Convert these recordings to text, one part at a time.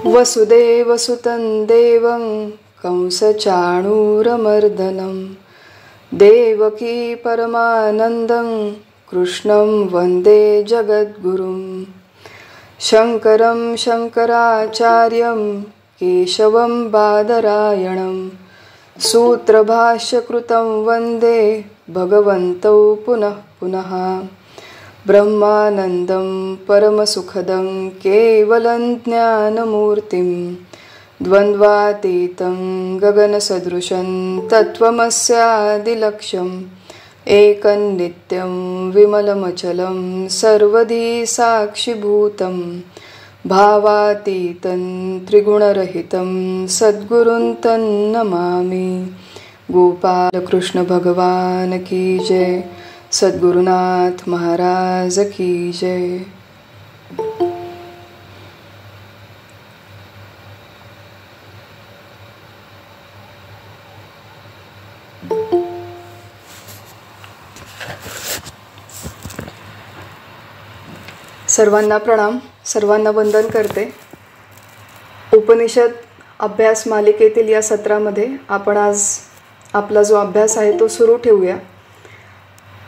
वसुदेवसुतं देवं कंसचाणूरमर्दनं देवकी परमानन्दं कृष्णं वन्दे जगद्गुरुं शङ्करं शङ्कराचार्यं केशवं बादरायणं सूत्रभाष्यकृतं वन्दे भगवन्तौ पुनः पुनः ब्रह्मानन्दं परमसुखदं केवलं ज्ञानमूर्तिं द्वन्द्वातीतं गगनसदृशं तत्त्वमस्यादिलक्ष्यम् एकन्नित्यं विमलमचलं सर्वधी साक्षिभूतं भावातीतं त्रिगुणरहितं सद्गुरुं तन्नमामि। गोपाल कृष्ण भगवान की जय। सद्गुरुनाथ महाराज की जय। सर्वांना प्रणाम, सर्वांना वंदन करते। उपनिषद अभ्यास मालिकेतील या सत्रामध्ये आपण आज आपला जो अभ्यास आहे तो सुरू ठेवूया।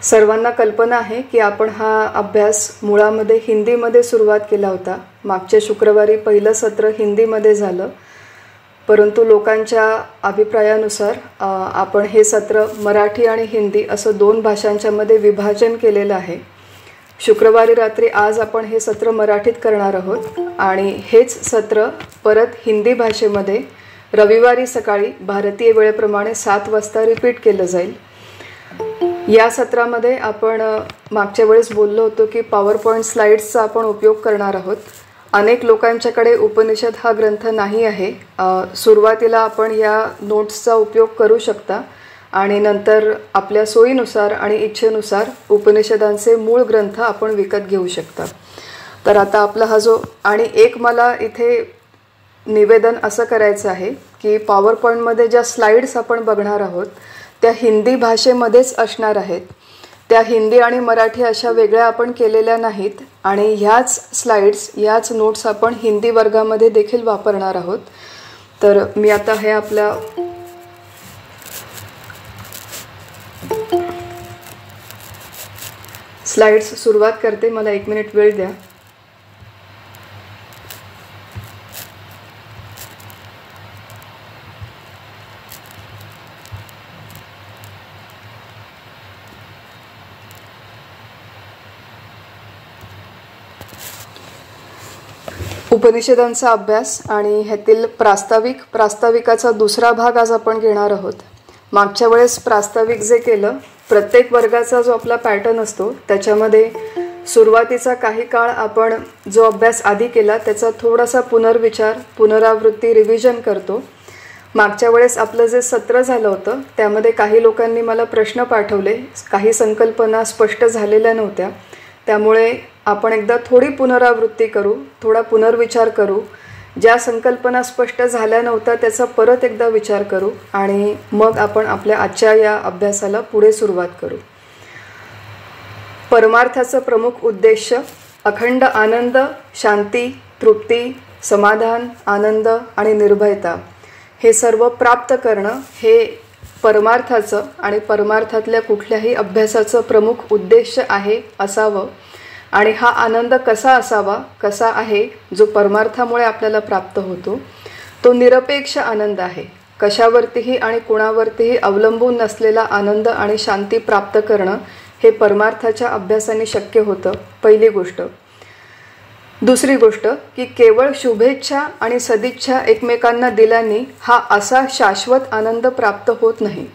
सर्वांना कल्पना आहे की आपण हा अभ्यास मुळामध्ये हिंदीमध्ये सुरुवात केला होता। मागच्या शुक्रवारी पहिलं सत्र हिंदीमध्ये झालं, परंतु लोकांच्या अभिप्रायानुसार आपण हे सत्र मराठी आणि हिंदी असं दोन भाषांच्यामध्ये विभाजन केलेलं आहे। शुक्रवारी रात्री आज आपण हे सत्र मराठीत करणार आहोत आणि हेच सत्र परत हिंदी भाषेमध्ये रविवारी सकाळी भारतीय वेळेप्रमाणे 7 वाजता रिपीट केलं जाईल। या सत्रामध्ये आपण मागच्या वेळेस बोललो होतो की पॉवर पॉईंट स्लाइड्सचा आपण उपयोग करणार आहोत। अनेक लोकांच्याकडे उपनिषद हा ग्रंथ नाही आहे। सुरुवातीला आपण या नोट्सचा उपयोग करू शकता आणि नंतर आपल्या सोयीनुसार आणि इच्छेनुसार उपनिषदांचे मूळ ग्रंथ आपण विकत घेऊ शकता। तर आता आपला हा जो आणि एक मला इथे निवेदन असं करायचं आहे की पॉवर पॉईंटमध्ये ज्या स्लाइड्स आपण बघणार आहोत त्या हिंदी भाषेमध्येच असणार आहेत। त्या हिंदी आणि मराठी अशा वेगळ्या आपण केलेल्या नाहीत आणि ह्याच स्लाइड्स ह्याच नोट्स आपण हिंदी वर्गामध्ये देखील वापरणार आहोत। तर मी आता हे आपल्या स्लाइड्स सुरुवात करते। मला 1 मिनिट वेळ द्या। उपनिषदांचा अभ्यास आणि ह्यातील प्रास्ताविकाचा दुसरा भाग आज आपण घेणार आहोत। मागच्या वेळेस प्रास्ताविक जे केलं, प्रत्येक वर्गाचा जो आपला पॅटर्न असतो त्याच्यामध्ये सुरुवातीचा काही काळ आपण जो अभ्यास आधी केला त्याचा थोडासा पुनर्विचार, पुनरावृत्ती, रिव्हिजन करतो। मागच्या वेळेस आपलं जे सत्र झालं होतं त्यामध्ये काही लोकांनी मला प्रश्न पाठवले, काही संकल्पना स्पष्ट झालेल्या नव्हत्या, त्यामुळे आपण एकदा थोडी पुनरावृत्ती करू, थोडा पुनर्विचार करू। ज्या संकल्पना स्पष्ट झाल्या नव्हत्या त्याचा परत एकदा विचार करू आणि मग आपण आपल्या आजच्या या अभ्यासाला पुढे सुरुवात करू। परमार्थाचा प्रमुख उद्देश अखंड आनंद, शांती, तृप्ती, समाधान, आनंद आणि निर्भयता हे सर्व प्राप्त करणं हे परमार्थाचं आणि परमार्थातल्या कुठल्याही अभ्यासाचं प्रमुख उद्देश आहे असावं। आणि हा आनंद कसा असावा, कसा आहे जो परमार्थामुळे आपल्याला प्राप्त होतो, तो निरपेक्ष आनंद आहे। कशावरतीही आणि कुणावरतीही अवलंबून नसलेला आनंद आणि शांती प्राप्त करणं हे परमार्थाच्या अभ्यासाने शक्य होतं, पहिली गोष्ट। दुसरी गोष्ट की केवळ शुभेच्छा आणि सदिच्छा एकमेकांना दिल्याने हा असा शाश्वत आनंद प्राप्त होत नाही।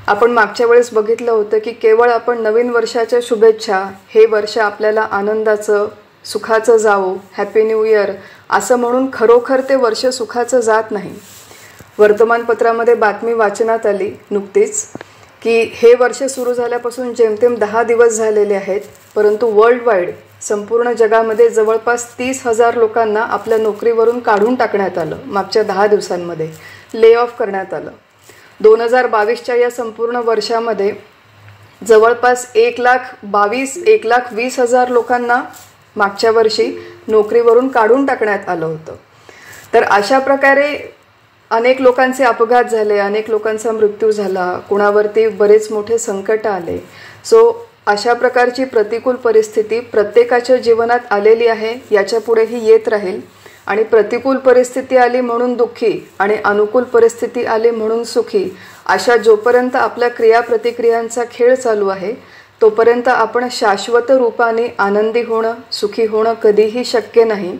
आपण मागच्या वेळेस बघितलं होतं की केवळ आपण नवीन वर्षाच्या शुभेच्छा, हे वर्ष आपल्याला आनंदाचं, सुखाचं जावो, हॅपी न्यू इयर असं म्हणून खरोखर ते वर्ष सुखाचं जात नाही। वर्तमानपत्रामध्ये बातमी वाचनात आली नुकतीच की हे वर्ष सुरू झाल्यापासून जेमतेम 10 दिवस झालेले आहेत, परंतु वर्ल्ड वाईड संपूर्ण जगामध्ये जवळपास 30,000 लोकांना आपल्या नोकरीवरून काढून टाकण्यात आलं। मागच्या 10 दिवसांमध्ये ले ऑफ करण्यात आलं। 2022च्या या संपूर्ण वर्षामध्ये जवळपास 1,20,000 लोकांना मागच्या वर्षी नोकरीवरून काढून टाकण्यात आलं होतं। तर अशा प्रकारे अनेक लोकांचे अपघात झाले, अनेक लोकांचा मृत्यू झाला, कुणावरती बरेच मोठे संकट आले. सो अशा प्रकारची प्रतिकूल परिस्थिती प्रत्येकाच्या जीवनात आलेली आहे, याच्या पुढेही येत राहील. आणि प्रतिकूल परिस्थिती आली म्हणून दुःखी आणि अनुकूल परिस्थिती आली म्हणून सुखी, अशा जोपर्यंत आपल्या क्रियाप्रतिक्रियांचा खेळ चालू आहे तोपर्यंत आपण शाश्वत रूपाने आनंदी होणं, सुखी होणं कधीही शक्य नाही.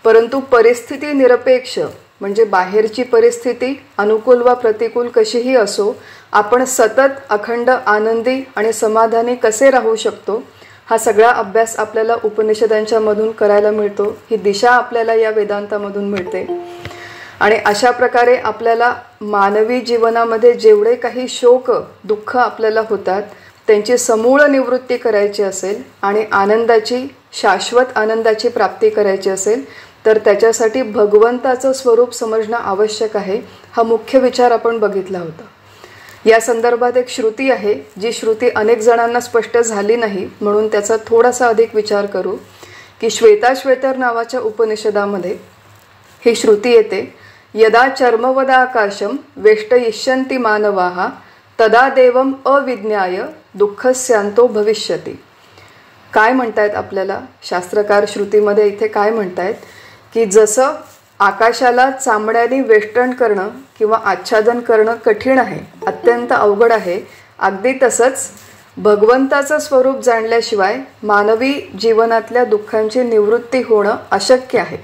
परंतु परिस्थिती निरपेक्ष म्हणजे बाहेरची परिस्थिती अनुकूल वा प्रतिकूल कशीही असो, आपण सतत अखंड आनंदी आणि समाधानी कसे राहू शकतो, हा सगळा अभ्यास आपल्याला उपनिषदांच्या मधून करायला मिळतो. ही दिशा आपल्याला या वेदांतामधून मिळते. आणि अशा प्रकारे आपल्याला मानवी जीवनामध्ये जेवढे काही शोक दुःख आपल्याला होतात त्यांची समूळ निवृत्ती करायची असेल आणि आनंदाची, शाश्वत आनंदाची प्राप्ती करायची असेल तर त्याच्यासाठी भगवंताचं स्वरूप समजणं आवश्यक आहे. हा मुख्य विचार आपण बघितला होता. या संदर्भात एक श्रुती आहे, जी श्रुती अनेक जणांना स्पष्ट झाली नाही, म्हणून त्याचा थोडासा अधिक विचार करू. की श्वेताश्वेतर नावाच्या उपनिषदामध्ये ही श्रुती येते, यदा चर्मवदाकाशम वेष्टयिष्यन्ति मानवाः तदा देवम अविज्ञाय दुःखस्यांतो भविष्यति. काय म्हणतायत आपल्याला शास्त्रकार श्रुतीमध्ये इथे काय म्हणतायत की जसं आकाशाला चामड्याने वेष्टन करणं किंवा आच्छादन करणं कठीण आहे, अत्यंत अवघड आहे, अगदी तसंच भगवंताचं स्वरूप जाणल्याशिवाय मानवी जीवनातल्या दुःखांची निवृत्ती होणं अशक्य आहे.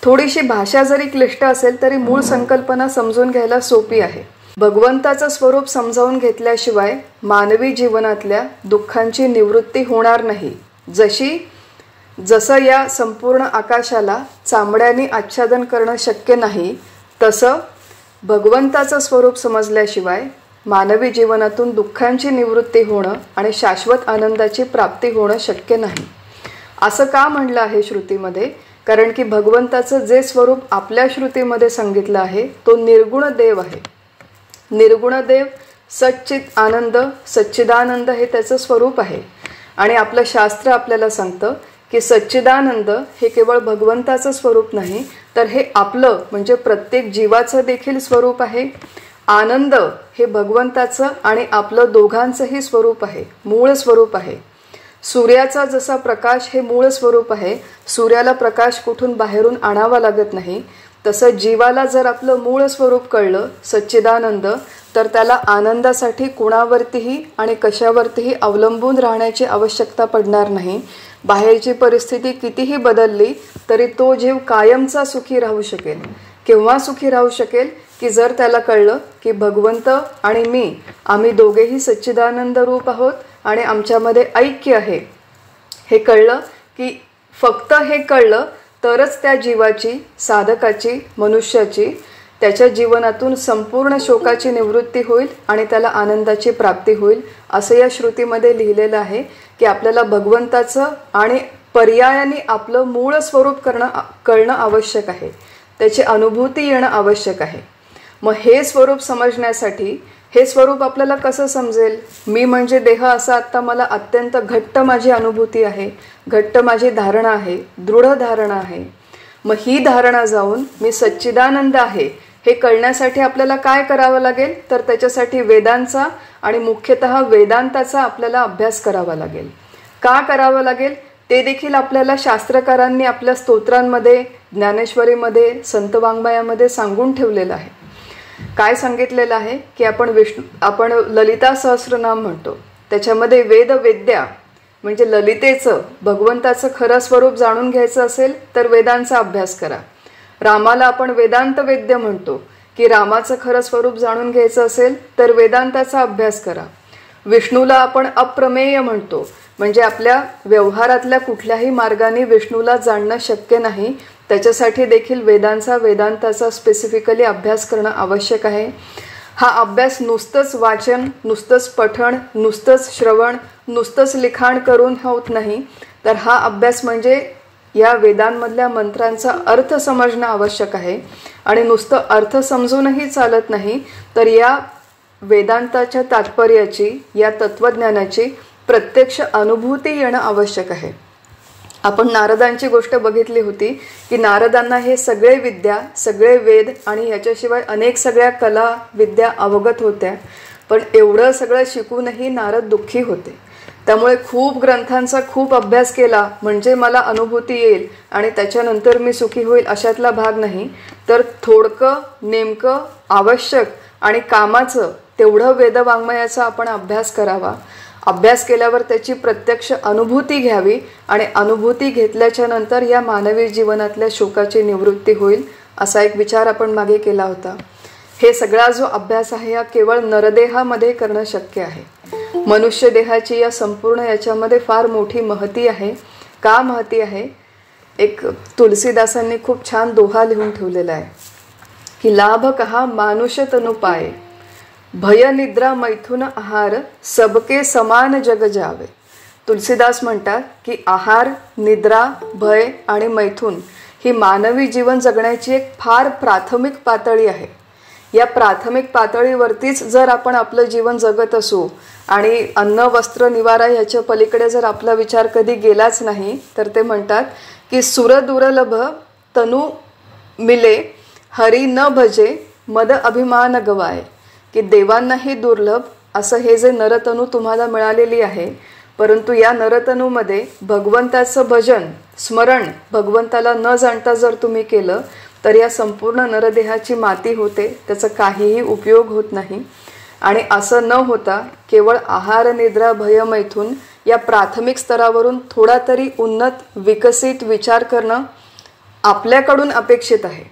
थोडीशी भाषा जरी क्लिष्ट असेल तरी मूळ संकल्पना समजून घ्यायला सोपी आहे. भगवंताचं स्वरूप समजावून घेतल्याशिवाय मानवी जीवनातल्या दुःखांची निवृत्ती होणार नाही. जसं या संपूर्ण आकाशाला चामड्याने आच्छादन करणं शक्य नाही, तसं भगवंताचं स्वरूप समजल्याशिवाय मानवी जीवनातून दुःखांची निवृत्ती होणं आणि शाश्वत आनंदाची प्राप्ती होणं शक्य नाही. असं का म्हणलं आहे श्रुतीमध्ये? कारण की भगवंताचं जे स्वरूप आपल्या श्रुतीमध्ये सांगितलं आहे तो निर्गुण देव आहे. निर्गुण देव सच्चित आनंद, सच्चिदानंद हे त्याचं स्वरूप आहे. आणि आपलं शास्त्र आपल्याला सांगतं की सच्चिदानंद हे केवळ भगवंताचं स्वरूप नाही, तर हे आपलं म्हणजे प्रत्येक जीवाचं देखील स्वरूप आहे. आनंद हे भगवंताचं आणि आपलं दोघांचंही स्वरूप आहे, मूळ स्वरूप आहे. सूर्याचा जसा प्रकाश हे मूळ स्वरूप आहे, सूर्याला प्रकाश कुठून बाहेरून आणावा लागत नाही, तसं जीवाला जर आपलं मूळ स्वरूप कळलं सच्चिदानंद, तर त्याला आनंदासाठी कुणावरतीही आणि कशावरतीही अवलंबून राहण्याची आवश्यकता पडणार नाही. बाहेरची परिस्थिती कितीही बदलली तरी तो जीव कायमचा सुखी राहू शकेल. केव्हा सुखी राहू शकेल? की जर त्याला कळलं की भगवंत आणि मी आम्ही दोघेही सच्चिदानंद रूप आहोत आणि आमच्यामध्ये ऐक्य आहे. हे कळलं की फक्त हे कळलं तरच त्या जीवाची, साधकाची, मनुष्याची त्याच्या जीवनातून संपूर्ण शोकाची निवृत्ती होईल आणि त्याला आनंदाची प्राप्ती होईल. असं या श्रुतीमध्ये लिहिलेलं आहे की आपल्याला भगवंताचं आणि पर्यायाने आपलं मूळ स्वरूप कळणं आवश्यक आहे, त्याची अनुभूती येणं आवश्यक आहे. मग हे स्वरूप समजण्यासाठी हे स्वरूप आपल्याला कसं समजेल? मी म्हणजे देह असं आत्ता मला अत्यंत घट्ट माझी अनुभूती आहे, घट्ट माझी धारणा आहे, दृढ धारणा आहे. मग ही धारणा जाऊन मी सच्चिदानंद आहे हे कळण्यासाठी आपल्याला काय करावं लागेल? तर त्याच्यासाठी वेदांचा आणि मुख्यतः वेदांताचा आपल्याला अभ्यास करावा लागेल. का करावं लागेल ते देखील आपल्याला शास्त्रकारांनी आपल्या स्तोत्रांमध्ये, ज्ञानेश्वरीमध्ये, संत वाङ्मयामध्ये सांगून ठेवलेलं आहे. काय सांगितलेलं आहे की आपण ललिता सहस्रनाम म्हणतो, त्याच्यामध्ये वेदवेद्या म्हणजे ललितेचं, भगवंताचं खरं स्वरूप जाणून घ्यायचं असेल तर वेदांचा अभ्यास करा. रामाला आपण वेदांत वेद्य म्हणतो की रामाचं खरं स्वरूप जाणून घ्यायचं असेल तर वेदांताचा अभ्यास करा. विष्णूला आपण अप्रमेय म्हणतो, म्हणजे आपल्या व्यवहारातल्या कुठल्याही मार्गाने विष्णूला जाणणं शक्य नाही, त्याच्यासाठी देखील वेदांताचा स्पेसिफिकली अभ्यास करणं आवश्यक आहे. हा अभ्यास नुसतंच वाचन, नुसतंच पठण, नुसतंच श्रवण, नुसतंच लिखाण करून होत नाही, तर हा अभ्यास म्हणजे या वेदांमधल्या मंत्रांचा अर्थ समजणं आवश्यक आहे. आणि नुसतं अर्थ समजूनही चालत नाही, तर या वेदांताच्या तात्पर्याची, या तत्वज्ञानाची प्रत्यक्ष अनुभूती येणं आवश्यक आहे. आपण नारदांची गोष्ट बघितली होती की नारदांना हे सगळे विद्या, सगळे वेद आणि याच्याशिवाय अनेक सगळ्या कला विद्या अवगत होत्या, पण एवढं सगळं शिकूनही नारद दुःखी होते. त्यामुळे खूप ग्रंथांचा खूप अभ्यास केला म्हणजे मला अनुभूती येईल आणि त्याच्यानंतर मी सुखी होईल अशातला भाग नाही, तर थोडकं, नेमकं, आवश्यक आणि कामाचं तेवढं वेदवाङ्मयाचा आपण अभ्यास करावा. अभ्यास केल्यावर त्याची प्रत्यक्ष अनुभूती घ्यावी आणि अनुभूती घेतल्याच्या नंतर या मानवी जीवनातल्या शोकाची निवृत्ती होईल, असा एक विचार आपण मागे केला होता. हे सगळा जो अभ्यास आहे हा केवळ नरदेहामध्ये करणं शक्य आहे. मनुष्य देहाची या संपूर्ण याच्यामध्ये फार मोठी महती आहे. का महती आहे? एक तुलसीदासांनी खूप छान दोहा लिहून ठेवलेला आहे की लाभ कहा मानुष तनु पाये, भय निद्रा मैथुन आहार, सबके समान जग जावे. तुलसीदास म्हणतात की आहार, निद्रा, भय आणि मैथुन ही मानवी जीवन जगण्याची एक फार प्राथमिक पातळी आहे. या प्राथमिक पातळीवरतीच जर आपण आपलं जीवन जगत असू आणि अन्न, वस्त्र, निवारा ह्याच्या पलीकडे जर आपला विचार कधी गेलाच नाही, तर ते म्हणतात की सुर दुर्लभ तनु मिले, हरी न भजे मद अभिमान गवाय. की देवांनाही दुर्लभ असं हे जे नरतनू तुम्हाला मिळालेली आहे, परंतु या नरतनूमध्ये भगवंताचं भजन, स्मरण भगवंताला न जाणता जर तुम्ही केलं तर या संपूर्ण नरदेहाची माती होते, त्याचा काहीही उपयोग होत नाही. आणि असं न होता केवळ आहार, निद्रा, भय, मैथुन या प्राथमिक स्तरावरून थोडा तरी उन्नत, विकसित विचार करणं आपल्याकडून अपेक्षित आहे.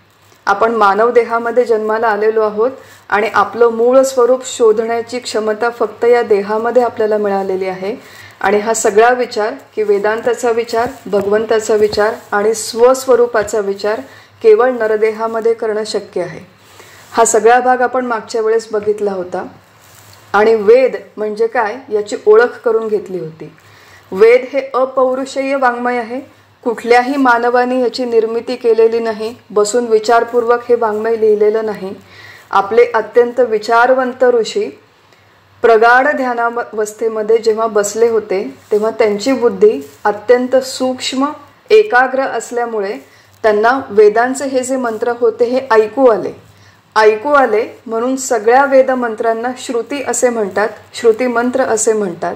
आपण मानव देहामध्ये जन्माला आलेलो आहोत आणि आपलं मूळ स्वरूप शोधण्याची क्षमता फक्त या देहामध्ये आपल्याला मिळालेली आहे. आणि हा सगळा विचार की वेदांताचा विचार, भगवंताचा विचार आणि स्वस्वरूपाचा विचार केवळ नरदेहामध्ये करणं शक्य आहे. हा सगळा भाग आपण मागच्या वेळेस बघितला होता. आणि वेद म्हणजे काय याची ओळख करून घेतली होती. वेद हे अपौरुषेय वाङ्मय आहे. कुठल्याही मानवाने याची निर्मिती केलेली नाही, बसून विचारपूर्वक हे वाङ्मय लिहिलेलं नाही. आपले अत्यंत विचारवंत ऋषी प्रगाढ ध्यानावस्थेमध्ये जेव्हा बसले होते तेव्हा त्यांची बुद्धी अत्यंत सूक्ष्म, एकाग्र असल्यामुळे त्यांना वेदांचे हे जे मंत्र होते हे ऐकू आले म्हणून सगळ्या वेद मंत्रांना श्रुती असे म्हणतात, श्रुती मंत्र असे म्हणतात.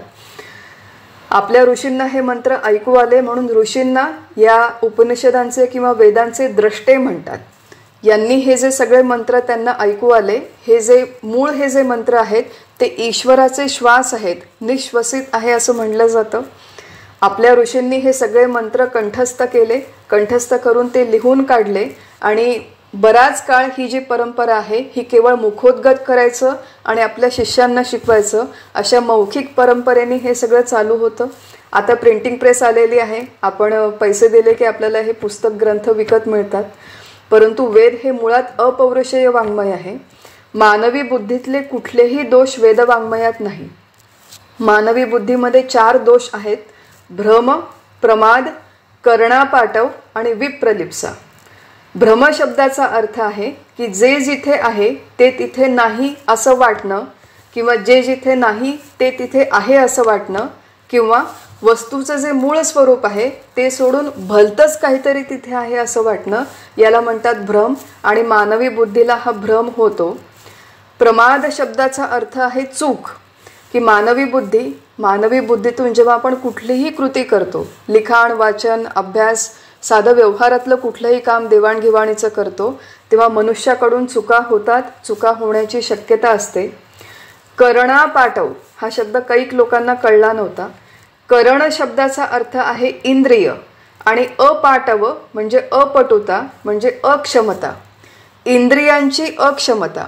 आपल्या ऋषींना हे मंत्र ऐकू आले म्हणून ऋषींना या उपनिषदांचे किंवा वेदांचे द्रष्टे म्हणतात. यांनी हे जे सगळे मंत्र त्यांना ऐकू आले, हे जे मूळ हे जे मंत्र आहेत ते ईश्वराचे श्वास आहेत, निश्वसित आहे असं म्हणलं जातं. आपल्या ऋषींनी हे सगळे मंत्र कंठस्थ केले, कंठस्थ करून ते लिहून काढले. आणि बराच काळ ही जी परंपरा आहे ही केवळ मुखोद्गत करायचं आणि आपल्या शिष्यांना शिकवायचं अशा मौखिक परंपरेने हे सगळं चालू होतं. आता प्रिंटिंग प्रेस आलेली आहे, आपण पैसे दिले की आपल्याला हे पुस्तक, ग्रंथ विकत मिळतात. परंतु वेद हे मुळात अपौरुषेय वाङ्मय आहे. मानवी बुद्धीतले कुठलेही दोष वेदवाङ्मयात नाही. मानवी बुद्धीमध्ये 4 दोष आहेत: भ्रम, प्रमाद, कर्णापाटव आणि विप्रलिप्सा. भ्रम शब्दाचा अर्थ आहे की जे जिथे आहे ते तिथे नाही असं वाटणं, किंवा जे जिथे नाही ते तिथे आहे असं वाटणं, किंवा वस्तूचं जे मूळ स्वरूप आहे ते सोडून भलतंच काहीतरी तिथे आहे असं वाटणं, याला म्हणतात भ्रम. आणि मानवी बुद्धीला हा भ्रम होतो. प्रमाद शब्दाचा अर्थ आहे चूक, की मानवी बुद्धीतून जेव्हा आपण कुठलीही कृती करतो, लिखाण, वाचन, अभ्यास, साधं व्यवहारातलं कुठलंही काम देवाणघेवाणीचं करतो, तेव्हा मनुष्याकडून चुका होतात, चुका होण्याची शक्यता असते. कर्णापाटव हा शब्द कैक लोकांना कळला नव्हता. करण शब्दाचा अर्थ आहे इंद्रिय आणि अपाटव म्हणजे अपटुता, म्हणजे अक्षमता, इंद्रियांची अक्षमता.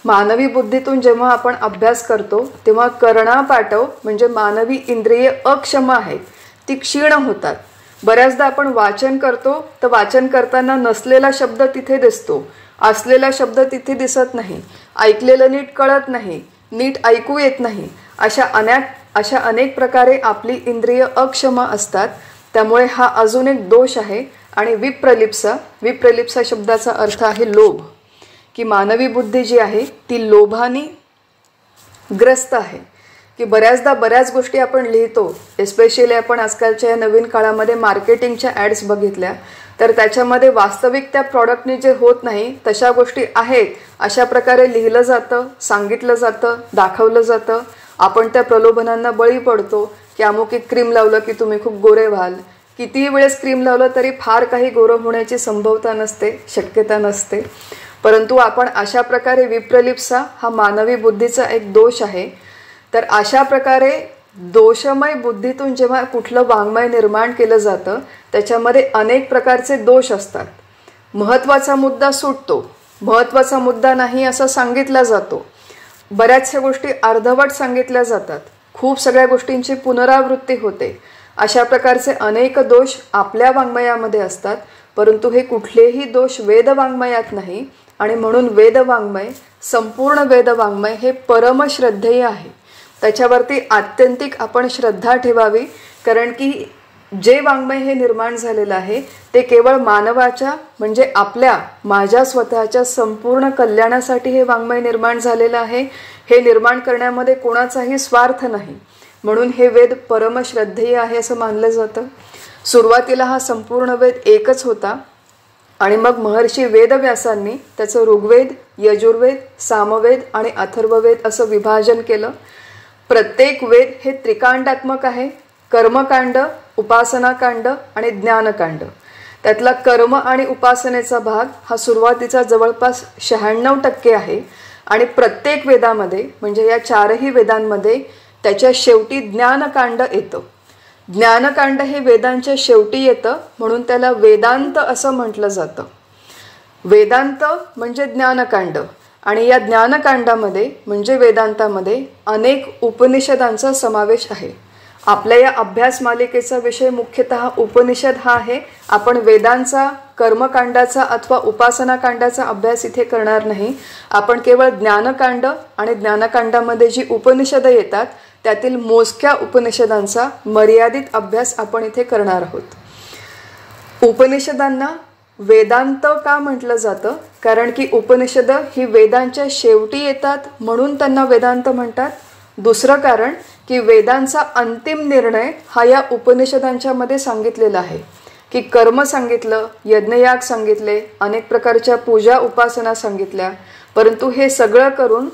मानवी बुद्धीतून जेव्हा आपण अभ्यास करतो तेव्हा कर्णापाटव म्हणजे मानवी इंद्रिय अक्षम आहेत, ती क्षीण होतात. बऱ्याचदा आपण वाचन करतो तर वाचन करताना नसलेला शब्द तिथे दिसतो, असलेला शब्द तिथे दिसत नाही, ऐकलेलं नीट कळत नाही, नीट ऐकू येत नाही. अशा अनेक प्रकारे आपली इंद्रिय अक्षम असतात. त्यामुळे हा अजून एक दोष आहे. आणि विप्रलिप्सा शब्दाचा अर्थ आहे लोभ, की मानवी बुद्धी जी आहे ती लोभाने ग्रस्त आहे. की बऱ्याचदा बऱ्याच गोष्टी आपण लिहितो, एस्पेशली आपण आजकालच्या या नवीन काळामध्ये मार्केटिंगच्या ॲड्स बघितल्या तर त्याच्यामध्ये वास्तविक त्या प्रॉडक्टनी जे होत नाही तशा गोष्टी आहेत अशा प्रकारे लिहिलं जातं, सांगितलं जातं, दाखवलं जातं. आपण त्या प्रलोभनांना बळी पडतो की अमुक एक क्रीम लावलं की तुम्ही खूप गोरे व्हाल. कितीही वेळेस क्रीम लावलं तरी फार काही गोरं होण्याची संभवता नसते, शक्यता नसते. परंतु आपण अशा प्रकारे विप्रलिप्सा हा मानवी बुद्धीचा एक दोष आहे. तर अशा प्रकारे दोषमय बुद्धीतून जेव्हा कुठलं वाङ्मय निर्माण केलं जातं त्याच्यामध्ये अनेक प्रकारचे दोष असतात. महत्त्वाचा मुद्दा सुटतो, महत्त्वाचा मुद्दा नाही असं सांगितला जातो. बऱ्याचशा गोष्टी अर्धवट सांगितल्या जातात, खूप सगळ्या गोष्टींची पुनरावृत्ती होते. अशा प्रकारचे अनेक दोष आपल्या वाङ्मयामध्ये असतात. परंतु हे कुठलेही दोष वेदवाङ्मयात नाही आणि म्हणून वेदवाङ्मय, संपूर्ण वेदवाङ्मय हे परमश्रद्धेय आहे. त्याच्यावरती आत्यंतिक आपण श्रद्धा ठेवावी. कारण की जे वाङ्मय हे निर्माण झालेलं आहे ते केवळ मानवाच्या म्हणजे माझ्या स्वतःच्या संपूर्ण कल्याणासाठी हे वाङ्मय निर्माण झालेलं आहे. हे निर्माण करण्यामध्ये कोणाचाही स्वार्थ नाही. म्हणून हे वेद परमश्रद्धेय आहे असं मानलं जातं. सुरुवातीला हा संपूर्ण वेद एकच होता आणि मग महर्षी वेदव्यासांनी त्याचं ऋग्वेद, यजुर्वेद, सामवेद आणि अथर्ववेद असं विभाजन केलं. प्रत्येक वेद हे त्रिकांडात्मक आहे. कर्मकांड, उपासनाकांड आणि ज्ञानकांड. त्यातला कर्म आणि उपासनेचा भाग हा सुरुवातीचा जवळपास 96% आहे. आणि प्रत्येक वेदामध्ये म्हणजे या 4ही वेदांमध्ये त्याच्या शेवटी ज्ञानकांड येतं. ज्ञानकांड हे वेदांच्या शेवटी येतं म्हणून त्याला वेदांत असं म्हटलं जातं. वेदांत म्हणजे ज्ञानकांड आणि या ज्ञानकांडामध्ये म्हणजे वेदांतामध्ये अनेक उपनिषदांचा समावेश आहे. आपल्या या अभ्यास मालिकेचा विषय मुख्यतः उपनिषद हा आहे. आपण वेदांचा, कर्मकांडाचा अथवा उपासनाकांडाचा अभ्यास इथे करणार नाही. आपण केवळ ज्ञानकांड आणि ज्ञानकांडामध्ये जी उपनिषदं येतात त्यातील मोजक्या उपनिषदांचा मर्यादित अभ्यास आपण इथे करणार आहोत. उपनिषदांना वेदांत का म्हटलं जातं? कारण की उपनिषदं ही वेदांच्या शेवटी येतात म्हणून त्यांना वेदांत म्हणतात. दुसरं कारण की वेदांचा अंतिम निर्णय हा या उपनिषदांच्या मध्ये सांगितलेला आहे. की कर्म सांगितलं, यज्ञयाग सांगितले, अनेक प्रकारच्या पूजा उपासना सांगितल्या. परंतु हे सगळं करून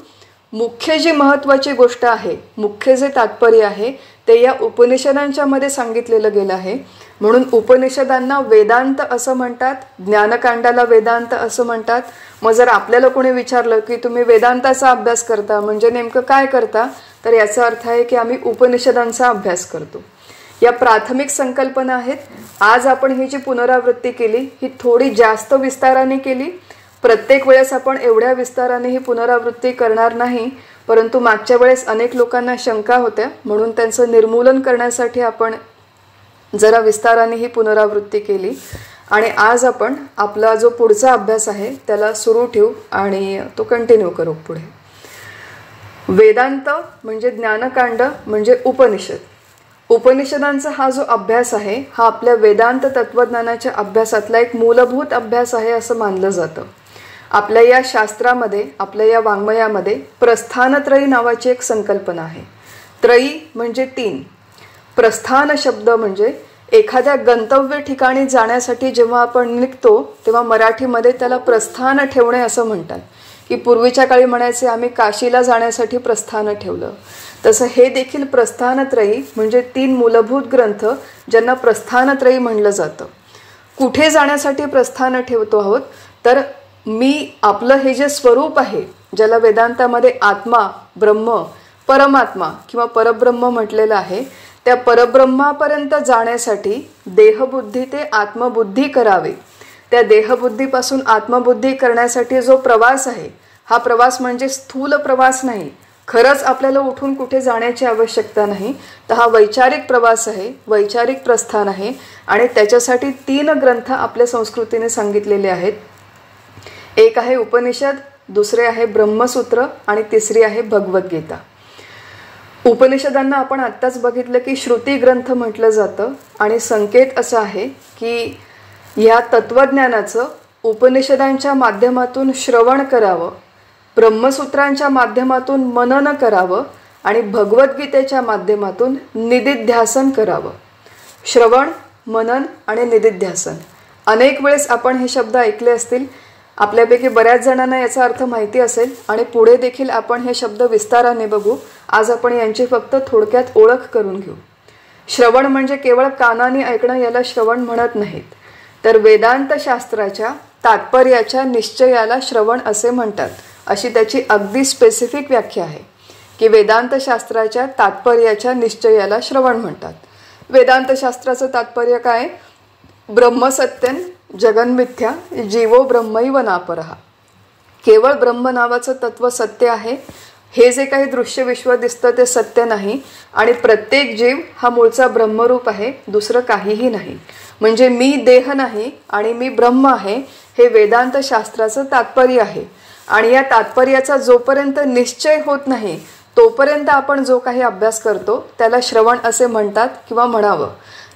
मुख्य जी महत्त्वाची गोष्ट आहे, मुख्य जे तात्पर्य आहे ते या उपनिषदांच्या मध्ये सांगितलेलं गेलं आहे. म्हणून उपनिषदांना वेदांत असं म्हणतात, ज्ञानकांडाला वेदांत असं म्हणतात. मग जर आपल्याला कोणी विचारलं की तुम्ही वेदांताचा अभ्यास करता म्हणजे नेमकं काय करता, तर याचा अर्थ आहे की आम्ही उपनिषदांचा अभ्यास करतो. या प्राथमिक संकल्पना आहेत. आज आपण ही जी पुनरावृत्ती केली ही थोडी जास्त विस्ताराने केली. प्रत्येक वेळेस आपण एवढ्या विस्ताराने ही पुनरावृत्ती करणार नाही. परंतु मागच्या वेळेस अनेक लोकांना शंका होत्या म्हणून त्यांचं निर्मूलन करण्यासाठी आपण जरा विस्ताराने ही पुनरावृत्ती केली. आणि आज आपण आपला जो पुढचा अभ्यास आहे त्याला सुरू ठेवू आणि तो कंटिन्यू करू पुढे. वेदांत म्हणजे ज्ञानकांड म्हणजे उपनिषद. उपनिषदांचा हा जो अभ्यास आहे हा आपल्या वेदांत तत्वज्ञानाच्या अभ्यासातला एक मूलभूत अभ्यास आहे असं मानलं जातं. आपल्या या शास्त्रामध्ये, आपल्या या वाङ्मयामध्ये प्रस्थानत्रयी नावाची एक संकल्पना आहे. त्रयी म्हणजे 3. प्रस्थान शब्द म्हणजे एखाद्या गंतव्य ठिकाणी जाण्यासाठी जेव्हा आपण निघतो तेव्हा मराठीमध्ये त्याला प्रस्थान ठेवणे असं म्हणतात. की पूर्वीच्या काळी म्हणायचे आम्ही काशीला जाण्यासाठी प्रस्थान ठेवलं. तसं हे देखील प्रस्थानत्रयी म्हणजे 3 मूलभूत ग्रंथ ज्यांना प्रस्थानत्रयी म्हणलं जातं. कुठे जाण्यासाठी प्रस्थान ठेवतो आहोत तर आपलं हे जे स्वरूप आहे ज्याला वेदांतामध्ये आत्मा, ब्रह्म, परमात्मा किंवा परब्रह्म म्हटलेलं आहे त्या परब्रह्मापर्यंत जाण्यासाठी देहबुद्धी ते आत्मबुद्धी करावे. त्या देहबुद्धीपासून आत्मबुद्धी करण्यासाठी जो प्रवास आहे हा प्रवास म्हणजे स्थूल प्रवास नाही. खरंच आपल्याला उठून कुठे जाण्याची आवश्यकता नाही. तर हा वैचारिक प्रवास आहे, वैचारिक प्रस्थान आहे. आणि त्याच्यासाठी 3 ग्रंथ आपल्या संस्कृतीने सांगितलेले आहेत. एक आहे उपनिषद, दुसरे आहे ब्रह्मसूत्र आणि तिसरी आहे भगवद्गीता. उपनिषदांना आपण आत्ताच बघितलं की श्रुती ग्रंथ म्हटलं जातं आणि संकेत असा आहे की या तत्वज्ञानाचं उपनिषदांच्या माध्यमातून श्रवण करावं, ब्रह्मसूत्रांच्या माध्यमातून मनन करावं आणि भगवद्गीतेच्या माध्यमातून निदिध्यासन करावं. श्रवण, मनन आणि निदिध्यासन. अनेक वेळेस आपण हे शब्द ऐकले असतील. आपल्यापैकी बऱ्याच जणांना याचा अर्थ माहिती असेल आणि पुढे देखील आपण हे शब्द विस्ताराने बघू. आज आपण यांची फक्त थोडक्यात ओळख करून घेऊ. श्रवण म्हणजे केवळ कानाने ऐकणं, याला श्रवण म्हणत नाहीत. तर वेदांत शास्त्राच्या तात्पर्याच्या निश्चयाला श्रवण असे म्हणतात, अशी त्याची अगदी स्पेसिफिक व्याख्या आहे की वेदांत शास्त्राच्या तात्पर्याच्या निश्चयाला श्रवण म्हणतात. वेदांत शास्त्राचं तात्पर्य काय? ब्रह्मसत्यन जगन्मिथ्या जीवो ब्रह्मैव नापरहा. केवळ ब्रह्म नावाचं तत्व सत्य आहे. हे जे काही दृश्य विश्व दिसतं ते सत्य नाही आणि प्रत्येक जीव हा मूळचा ब्रह्मरूप आहे, दुसरं काहीही नाही. म्हणजे मी देह नाही आणि मी ब्रह्म आहे, हे वेदांत शास्त्राचं तात्पर्य आहे. आणि या तात्पर्याचा जोपर्यंत निश्चय होत नाही तोपर्यंत आपण जो काही अभ्यास करतो त्याला श्रवण असे म्हणतात किंवा म्हणावं.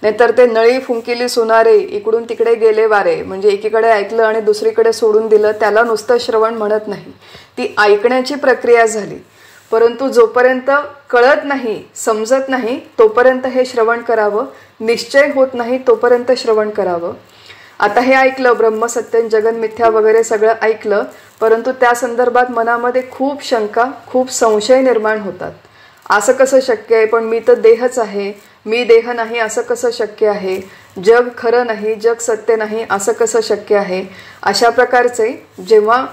नाहीतर ते नळी फुंकिली सुनारे इकडून तिकडे गेले वारे, म्हणजे एकीकडे ऐकलं आणि दुसरीकडे सोडून दिलं, त्याला नुसतं श्रवण म्हणत नाही. ती ऐकण्याची प्रक्रिया झाली. परंतु जोपर्यंत कळत नाही, समजत नाही तोपर्यंत हे श्रवण करावं. निश्चय होत नाही तोपर्यंत श्रवण करावं. आता हे ऐकलं, ब्रह्मसत्यन जगन्मिथ्या वगैरे सगळं ऐकलं, परंतु त्या संदर्भात मनामध्ये खूप शंका, खूप संशय निर्माण होतात. असं कसं शक्य आहे? पण मी तर देहच आहे, मी देह नाही असं कसं शक्य आहे? जग खरं नाही, जग सत्य नाही असं कसं शक्य आहे? अशा प्रकारचे जेव्हा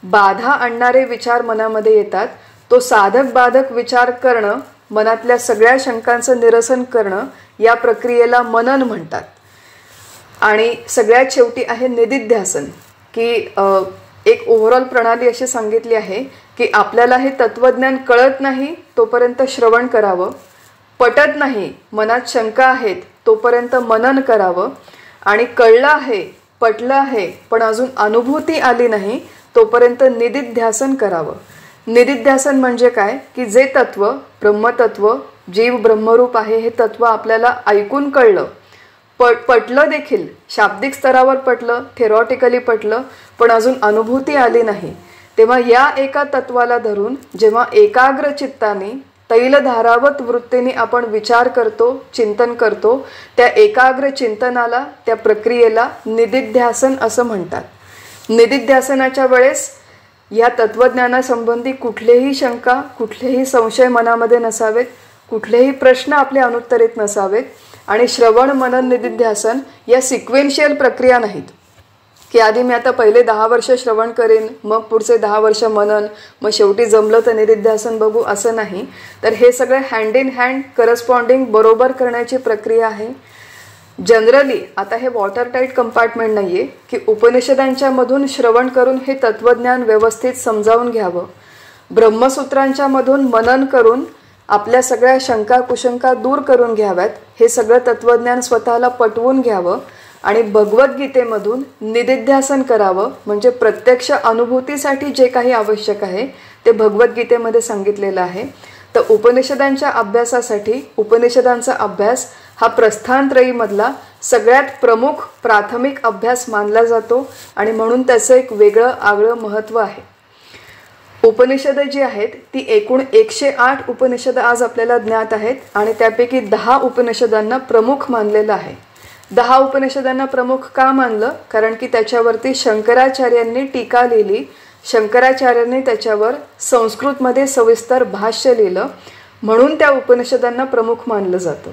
बाधा आणणारे विचार मनामध्ये येतात, तो साधक बाधक विचार करणं, मनातल्या सगळ्या शंकांचं निरसन करणं, या प्रक्रियेला मनन म्हणतात. आणि सगळ्यात शेवटी आहे निदिध्यासन, की एक ओव्हरऑल प्रणाली अशी सांगितली आहे की आपल्याला हे तत्वज्ञान कळत नाही तोपर्यंत श्रवण करावं, पटत नाही, मनात शंका आहेत तोपर्यंत मनन करावं, आणि कळलं आहे, पटलं आहे पण अजून अनुभूती आली नाही तोपर्यंत निदिध्यासन करावं. निदिध्यासन म्हणजे काय? की जे तत्व, ब्रह्मतत्व, जीव ब्रह्मरूप आहे, हे तत्व आपल्याला ऐकून कळलं, पटलं देखील, शाब्दिक स्तरावर पटलं, थेरॉटिकली पटलं, पण अजून अनुभूती आली नाही. तेव्हा या एका तत्वाला धरून जेव्हा एकाग्र चित्ताने तैलधारावत वृत्तीने आपण विचार करतो, चिंतन करतो, त्या एकाग्र चिंतनाला, त्या प्रक्रियेला निदिध्यासन असं म्हणतात. निदिध्यासनाच्या वेळेस या तत्वज्ञानासंबंधी कुठलेही शंका, कुठलेही संशय मनामध्ये नसावेत, कुठलेही प्रश्न आपले अनुत्तरित नसावेत. आणि श्रवण, मनन, निदिध्यासन या सिक्वेन्शियल प्रक्रिया नाहीत की आधी मी आता पहिले 10 वर्ष श्रवण करेन, मग पुढचे 10 वर्ष मनन, मग शेवटी जमलं तर निदिध्यासन बघू, असं नाही. तर हे सगळं हँड इन हँड, करस्पॉन्डिंग, बरोबर करण्याची प्रक्रिया आहे. जनरली आता हे वॉटर टाईट कंपार्टमेंट नाही आहे की उपनिषदांच्या मधून श्रवण करून हे तत्वज्ञान व्यवस्थित समजावून घ्यावं, ब्रह्मसूत्रांच्या मधून मनन करून आपल्या सगळ्या शंका कुशंका दूर करून घ्याव्यात, हे सगळं तत्वज्ञान स्वतःला पटवून घ्यावं आणि भगवद्गीतेमधून निदिध्यासन करावं. म्हणजे प्रत्यक्ष अनुभूतीसाठी जे काही आवश्यक आहे ते भगवद्गीतेमध्ये सांगितलेलं आहे. तर उपनिषदांच्या अभ्यासासाठी उपनिषदांचा अभ्यास हा प्रस्थानत्रयीमधला सगळ्यात प्रमुख प्राथमिक अभ्यास मानला जातो आणि म्हणून त्याचं एक वेगळं आगळं महत्त्व आहे. उपनिषदं जी आहेत ती एकूण 108 उपनिषद आज आपल्याला ज्ञात आहेत आणि त्यापैकी 10 उपनिषदांना प्रमुख मानलेलं आहे. 10 उपनिषदांना प्रमुख का मानलं? कारण की त्याच्यावरती शंकराचार्यांनी टीका लिहिली, शंकराचार्यांनी त्याच्यावर संस्कृतमध्ये सविस्तर भाष्य लिहिलं, म्हणून त्या उपनिषदांना प्रमुख मानलं जातं.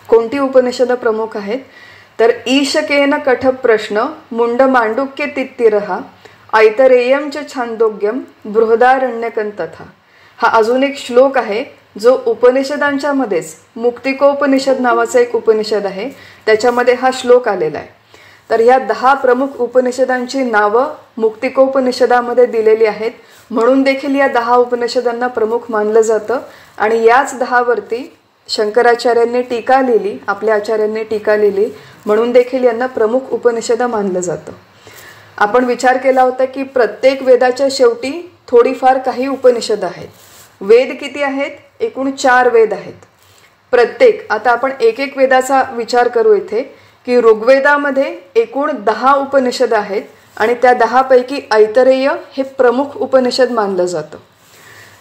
कोणती उपनिषदं प्रमुख आहेत? तर ईशकेन कठ प्रश्न मुंड मांडुक्य तित्तिरहा ऐतरेयम च छांदोग्यम बृहदारण्यकं तथा. हा अजून एक श्लोक आहे जो उपनिषदांच्या मध्येच, मुक्तिकोपनिषद नावाचा एक उपनिषद आहे, त्याच्यामध्ये हा श्लोक आलेला आहे. तर ह्या 10 प्रमुख उपनिषदांची नावं मुक्तिकोपनिषदामध्ये दिलेली आहेत, म्हणून देखील या 10 उपनिषदांना प्रमुख मानलं जातं. आणि याच 10 वरती शंकराचार्यांनी टीका लिहिली, आपल्या आचार्यांनी टीका लिहिली, म्हणून देखील यांना प्रमुख उपनिषद मानलं जातं. आपण विचार केला होता की प्रत्येक वेदाच्या शेवटी थोडीफार काही उपनिषद आहेत. वेद किती आहेत? एकूण 4 वेद आहेत. प्रत्येक, आता आपण एक एक वेदाचा विचार करू इथे, की ऋग्वेदामध्ये एकूण 10 उपनिषद आहेत आणि त्या 10 पैकी ऐतरेय हे प्रमुख उपनिषद मानलं जातं.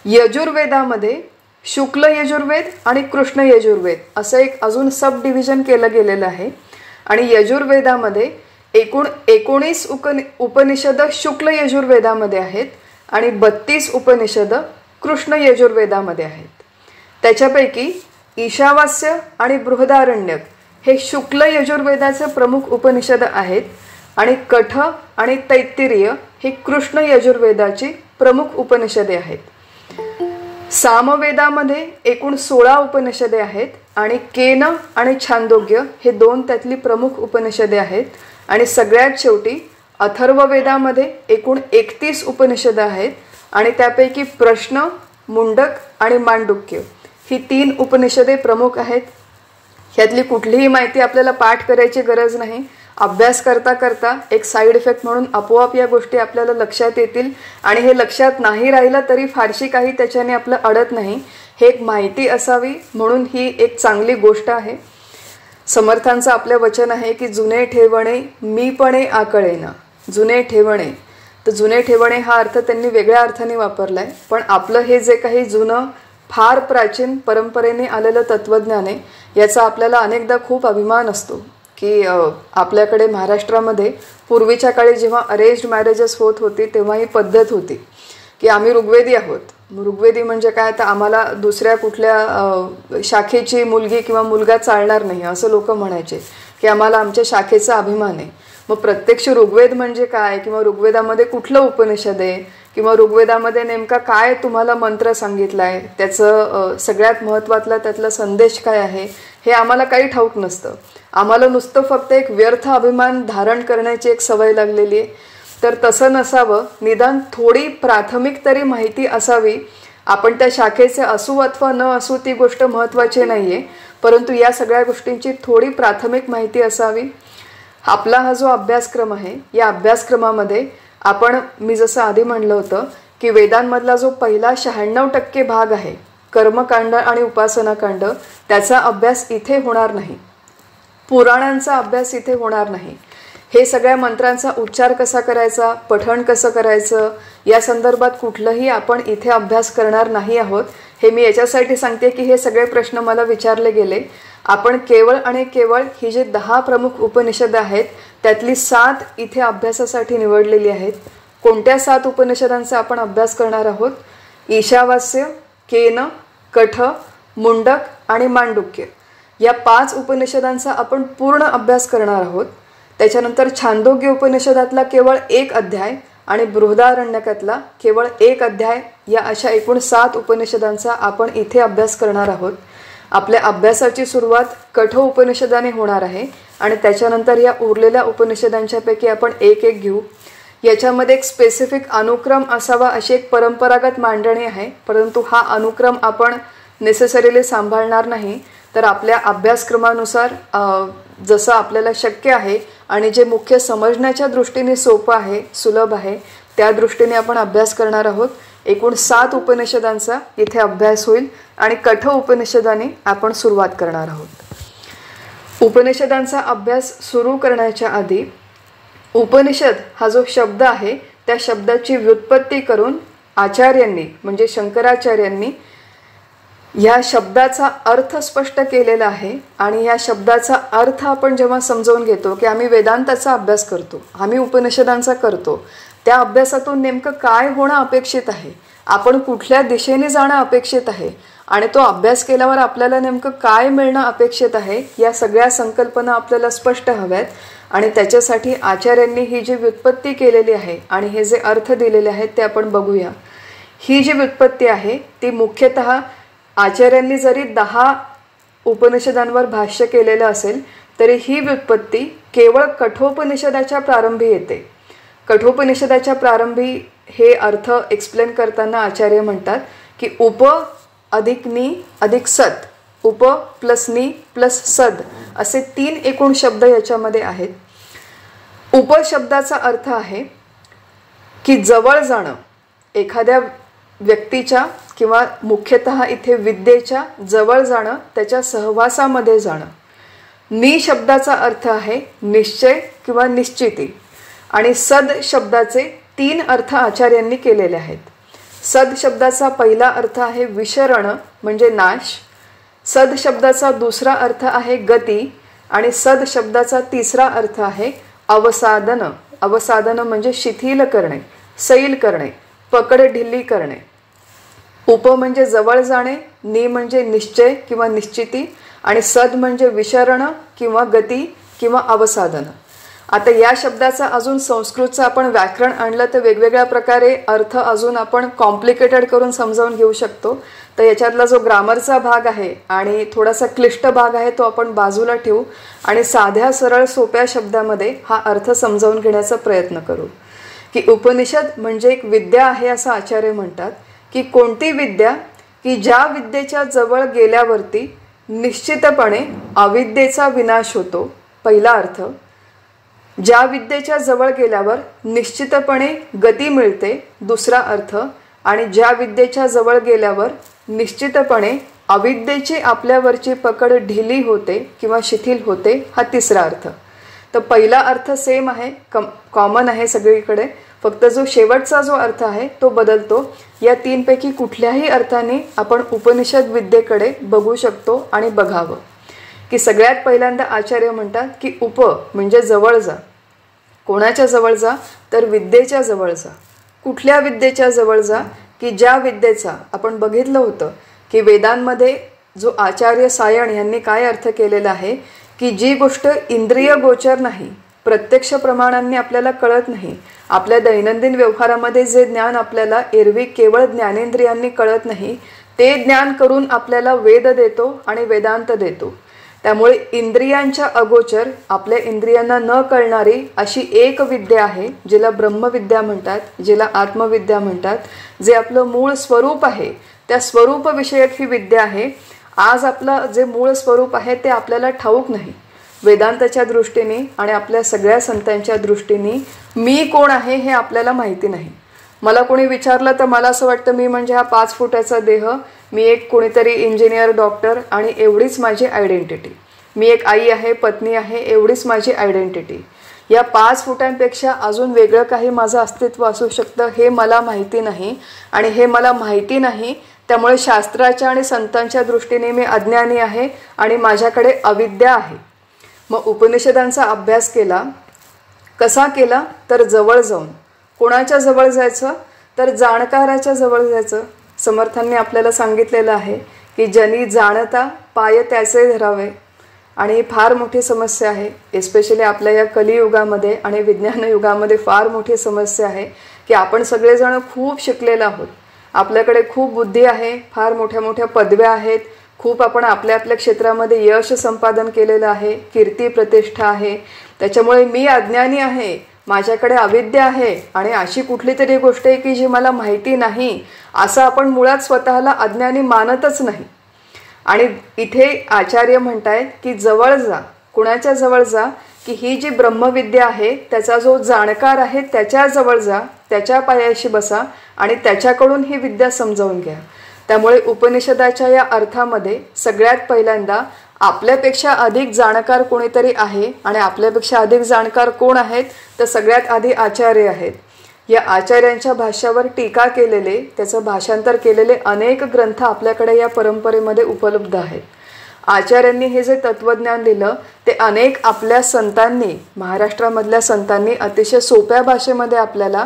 यजुर्वेदामध्ये शुक्ल यजुर्वेद आणि कृष्ण यजुर्वेद असं एक अजून सब डिव्हिजन केलं गेलेलं आहे. आणि यजुर्वेदामध्ये एकूण 19 उपनिषद शुक्ल यजुर्वेदामध्ये आहेत आणि 32 उपनिषद कृष्ण यजुर्वेदामध्ये आहेत. त्याच्यापैकी ईशावास्य आणि बृहदारण्यक हे शुक्ल यजुर्वेदाचे प्रमुख उपनिषद आहेत आणि कठ आणि तैत्तिरीय हे कृष्ण यजुर्वेदाची प्रमुख उपनिषदे आहेत. सामवेदामध्ये एकूण 16 उपनिषदे आहेत आणि केन आणि छांदोग्य हे 2 त्यातली प्रमुख उपनिषदे आहेत. आणि सगळ्यात शेवटी अथर्ववेदामध्ये एकूण 31 उपनिषद आहेत आणि त्यापैकी प्रश्न, मुंडक आणि मांडुक्य ही 3 उपनिषदे प्रमुख आहेत. ह्यातली कुठलीही माहिती आपल्याला पाठ करायची गरज नाही. अभ्यास करता करता एक साईड इफेक्ट म्हणून आपोआप या गोष्टी आपल्याला लक्षात येतील आणि हे लक्षात नाही राहिलं तरी फारशी काही त्याच्याने आपलं अडत नाही. हे एक माहिती असावी म्हणून ही एक चांगली गोष्ट आहे. समर्थांचं आपलं वचन आहे की जुने ठेवणे मीपणे आकळेना. जुने ठेवणे, तर जुने ठेवणे हा अर्थ त्यांनी वेगळ्या अर्थाने वापरला आहे. पण आपलं हे जे काही जुनं फार प्राचीन परंपरेने आलेलं तत्त्वज्ञान आहे याचा आपल्याला अनेकदा खूप अभिमान असतो की आपल्याकडे महाराष्ट्रामध्ये पूर्वीच्या काळी जेव्हा अरेंज्ड मॅरेजेस होत होती तेव्हा ही पद्धत होती की आम्ही ऋग्वेदी आहोत. ऋग्वेदी म्हणजे काय, तर आम्हाला दुसऱ्या कुठल्या शाखेची मुलगी किंवा मुलगा चालणार नाही असं लोक म्हणायचे की आम्हाला आमच्या शाखेचा अभिमान आहे. मग प्रत्यक्ष ऋग्वेद म्हणजे काय किंवा ऋग्वेदामध्ये कुठलं उपनिषद आहे किंवा ऋग्वेदामध्ये नेमका काय तुम्हाला मंत्र सांगितला आहे, त्याचं सगळ्यात महत्त्वातला त्यातला संदेश काय आहे हे आम्हाला काही ठाऊक नसतं. आम्हाला नुसतं फक्त एक व्यर्थ अभिमान धारण करण्याची एक सवय लागलेली आहे. तर तसं नसावं, निदान थोडी प्राथमिक तरी माहिती असावी. आपण त्या शाखेचे असू अथवा न असू ती गोष्ट महत्त्वाची नाही आहे, परंतु या सगळ्या गोष्टींची थोडी प्राथमिक माहिती असावी. आपला हा जो अभ्यासक्रम आहे या अभ्यासक्रमामध्ये मी जसं आधी म्हणलं होतं की वेदांमधला जो पहिला 96% भाग आहे कर्मकांड आणि उपासनाकांड त्याचा अभ्यास इथे होणार नाही. पुराणांचा अभ्यास इथे होणार नाही. हे सगळ्या मंत्रांचा उच्चार कसा करायचा, पठण कसं करायचं या संदर्भात कुठलंही आपण इथे अभ्यास करणार नाही आहोत. हे मी याच्यासाठी सांगते की हे सगळे प्रश्न मला विचारले गेले. आपण केवळ आणि केवळ ही जे 10 प्रमुख उपनिषद आहेत त्यातली 7 इथे अभ्यासासाठी निवडलेली आहेत. कोणत्या 7 उपनिषदांचा आपण अभ्यास करणार आहोत? ईशावास्य, केन, कठ, मुंडक आणि मांडुक्य या 5 उपनिषदांचा आपण पूर्ण अभ्यास करणार आहोत. त्याच्यानंतर छांदोग्य उपनिषदातला केवळ 1 अध्याय आणि बृहदारण्यकातला केवळ 1 अध्याय या अशा एकूण 7 उपनिषदांचा आपण इथे अभ्यास करणार आहोत. आपल्या अभ्यासाची सुरुवात कठ उपनिषदाने होणार आहे आणि त्याच्यानंतर या उरलेल्या उपनिषदांच्यापैकी आपण एक घेऊ. याच्यामध्ये एक स्पेसिफिक अनुक्रम असावा अशी एक परंपरागत मांडणी आहे, परंतु हा अनुक्रम आपण नेसेसरीली सांभाळणार नाही. तर आपल्या अभ्यासक्रमानुसार जसं आपल्याला शक्य आहे आणि जे मुख्य समजण्याच्या दृष्टीने सोपं आहे, सुलभ आहे, त्या दृष्टीने आपण अभ्यास करणार आहोत. एकूण 7 उपनिषदांचा इथे अभ्यास होईल आणि कठ उपनिषदाने आपण सुरुवात करणार आहोत. उपनिषदांचा अभ्यास सुरू करण्याच्या आधी उपनिषद हा जो शब्द आहे त्या शब्दाची व्युत्पत्ती करून आचार्यांनी म्हणजे शंकराचार्यांनी ह्या शब्दाचा अर्थ स्पष्ट केलेला आहे. आणि ह्या शब्दाचा अर्थ आपण जेव्हा समजावून घेतो की आम्ही वेदांताचा अभ्यास करतो, आम्ही उपनिषदांचा करतो, त्या अभ्यासातून नेमकं काय होणं अपेक्षित आहे, आपण कुठल्या दिशेने जाणं अपेक्षित आहे आणि तो अभ्यास केल्यावर आपल्याला नेमकं काय मिळणं अपेक्षित आहे, या सगळ्या संकल्पना आपल्याला स्पष्ट हव्यात. आणि त्याच्यासाठी आचार्यांनी ही जी व्युत्पत्ती केलेली आहे आणि हे जे अर्थ दिलेले आहेत ते आपण बघूया. ही जी व्युत्पत्ती आहे ती मुख्यतः आचार्यांनी जरी 10 उपनिषदांवर भाष्य केलेलं असेल तरी ही व्युत्पत्ती केवळ कठोपनिषदाच्या प्रारंभी येते. कठोपनिषदाच्या प्रारंभी हे अर्थ एक्सप्लेन करताना आचार्य म्हणतात की उप अधिक नि अधिक सत, उप प्लस नि प्लस सद असे 3 एकूण शब्द याच्यामध्ये आहेत. उप शब्दाचा अर्थ आहे की जवळ जाणं, एखाद्या व्यक्तीच्या किंवा मुख्यतः इथे विद्येच्या जवळ जाणं, त्याच्या सहवासामध्ये जाणं. नि शब्दाचा अर्थ आहे निश्चय किंवा निश्चिती. आणि सद शब्दाचे 3 अर्थ आचार्यांनी केलेले आहेत. सद शब्दाचा पहिला अर्थ आहे विशरण म्हणजे नाश, सद शब्दाचा दुसरा अर्थ आहे गती आणि सद शब्दाचा तिसरा अर्थ आहे अवसादन. अवसादन म्हणजे शिथिल करणे, सैल करणे, पकड ढिल्ली करणे. उप म्हणजे जवळ जाणे, नि म्हणजे निश्चय किंवा निश्चिती आणि सद म्हणजे विशरण किंवा गती किंवा अवसादन. आता या शब्दाचा अजून संस्कृतचं आपण व्याकरण आणलं तर वेगवेगळ्या प्रकारे अर्थ अजून आपण कॉम्प्लिकेटेड करून समजावून घेऊ शकतो. तर याच्यातला जो ग्रामरचा भाग आहे आणि थोडासा क्लिष्ट भाग आहे तो आपण बाजूला ठेवू आणि साध्या सरळ सोप्या शब्दामध्ये हा अर्थ समजावून घेण्याचा प्रयत्न करू. की उपनिषद म्हणजे एक विद्या आहे असं आचार्य म्हणतात. की कोणती विद्या की ज्या विद्येच्या जवळ गेल्यावरती निश्चितपणे अविद्येचा विनाश होतो. पहिला अर्थ, ज्या विद्येच्या जवळ गेल्यावर निश्चितपणे गती मिळते. दुसरा अर्थ, आणि ज्या विद्येच्या जवळ गेल्यावर निश्चितपणे अविद्येची आपल्यावरची पकड ढिली होते किंवा शिथिल होते. हा तिसरा अर्थ. तर पहिला अर्थ सेम आहे, कॉमन आहे सगळीकडे, फक्त जो शेवटचा जो अर्थ आहे तो बदलतो. या तीनपैकी कुठल्याही अर्थाने आपण उपनिषद विद्येकडे बघू शकतो आणि बघावं. की सगळ्यात पहिल्यांदा आचार्य म्हणतात की उप म्हणजे जवळ जा. कोणाच्या जवळ जा? तर विद्येच्या जवळ जा. कुठल्या विद्येच्या जवळ जा? की ज्या विद्येचा आपण बघितलं होतं की वेदांमध्ये जो आचार्य सायण यांनी काय अर्थ केलेला आहे की जी गोष्ट इंद्रिय गोचर नाही, प्रत्यक्ष प्रमाणांनी आपल्याला कळत नाही, आपल्या दैनंदिन व्यवहारामध्ये जे ज्ञान आपल्याला एरवी केवळ ज्ञानेंद्रियांनी कळत नाही, ते ज्ञान करून आपल्याला वेद देतो आणि वेदांत देतो. त्यामुळे इंद्रियांच्या अगोचर, आपल्या इंद्रियांना न कळणारी अशी एक विद्या आहे जिला ब्रह्मविद्या म्हणतात, जिला आत्मविद्या म्हणतात. जे आपलं मूळ स्वरूप आहे त्या स्वरूप विषयक ही विद्या आहे. आज आपलं जे मूळ स्वरूप आहे ते आपल्याला ठाऊक नाही. वेदांताच्या दृष्टीने आणि आपल्या सगळ्या संतांच्या दृष्टीने मी कोण आहे हे आपल्याला माहिती नाही. मला कोणी विचारलं तर मला असं वाटतं मी म्हणजे हा 5 फुटाचा देह, मी एक कोणीतरी इंजिनियर, डॉक्टर आणि एवढीच माझी आयडेंटिटी. मी एक आई आहे, पत्नी आहे, एवढीच माझी आयडेंटिटी. या 5 फुटांपेक्षा अजून वेगळं काही माझं अस्तित्व असू शकतं हे मला माहिती नाही. आणि हे मला माहिती नाही त्यामुळे शास्त्राच्या आणि संतांच्या दृष्टीने मी अज्ञानी आहे आणि माझ्याकडे अविद्या आहे. मग उपनिषदांचा अभ्यास केला. कसा केला? तर जवळ जाऊन. कोणाच्या जवळ जायचं? तर जाणकाराच्या जवळ जायचं. समर्थांनी आपल्याला सांगितलेलं आहे की जनी जाणता पाय त्याचे धरावे. आणि ही फार मोठी समस्या आहे, एस्पेशली आपल्या या कलियुगामध्ये आणि विज्ञान युगामध्ये फार मोठी समस्या आहे की आपण सगळेजण खूप शिकलेलो आहोत, आपल्याकडे खूप बुद्धी आहे, फार मोठ्या मोठ्या पदव्या आहेत, खूप आपण आपल्या आपल्या क्षेत्रामध्ये यश संपादन केलेलं आहे, कीर्ती प्रतिष्ठा आहे. त्याच्यामुळे मी अज्ञानी आहे, माझ्याकडे अविद्या आहे आणि अशी कुठली तरी गोष्ट आहे की जी मला माहिती नाही, असं आपण मुळात स्वतःला अज्ञानी मानतच नाही. आणि इथे आचार्य म्हणतायत की जवळ जा. कुणाच्या जवळ जा? की ही जी ब्रह्मविद्या आहे त्याचा जो जाणकार आहे त्याच्या जवळ जा, त्याच्या पायाशी बसा आणि त्याच्याकडून ही विद्या समजावून घ्या. त्यामुळे उपनिषदाच्या या अर्थामध्ये सगळ्यात पहिल्यांदा आपल्यापेक्षा अधिक जाणकार कोणीतरी आहे. आणि आपल्यापेक्षा अधिक जाणकार कोण आहेत? तर सगळ्यात आधी आचार्य आहेत. या आचार्यांच्या भाष्यावर टीका केलेले, त्याचं भाषांतर केलेले अनेक ग्रंथ आपल्याकडे या परंपरेमध्ये उपलब्ध आहेत. आचार्यांनी हे जे तत्वज्ञान दिलं ते अनेक आपल्या संतांनी, महाराष्ट्रामधल्या संतांनी अतिशय सोप्या भाषेमध्ये आपल्याला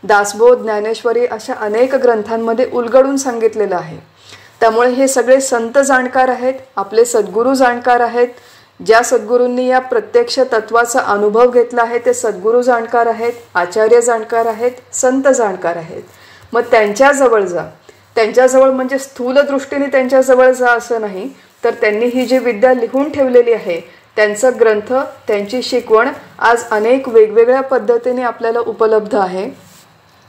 दासबोध, ज्ञानेश्वरी अशा अनेक ग्रंथांमध्ये उलगडून सांगितलेलं आहे. त्यामुळे हे सगळे संत जाणकार आहेत, आपले सद्गुरू जाणकार आहेत. ज्या सद्गुरूंनी या प्रत्यक्ष तत्वाचा अनुभव घेतला आहे ते सद्गुरू जाणकार आहेत, आचार्य जाणकार आहेत, संत जाणकार आहेत. मग त्यांच्याजवळ जा. त्यांच्याजवळ म्हणजे स्थूल दृष्टीने त्यांच्याजवळ जा असं नाही, तर त्यांनी ही जी विद्या लिहून ठेवलेली आहे त्यांचं ग्रंथ, त्यांची शिकवण आज अनेक वेगवेगळ्या पद्धतीने आपल्याला उपलब्ध आहे.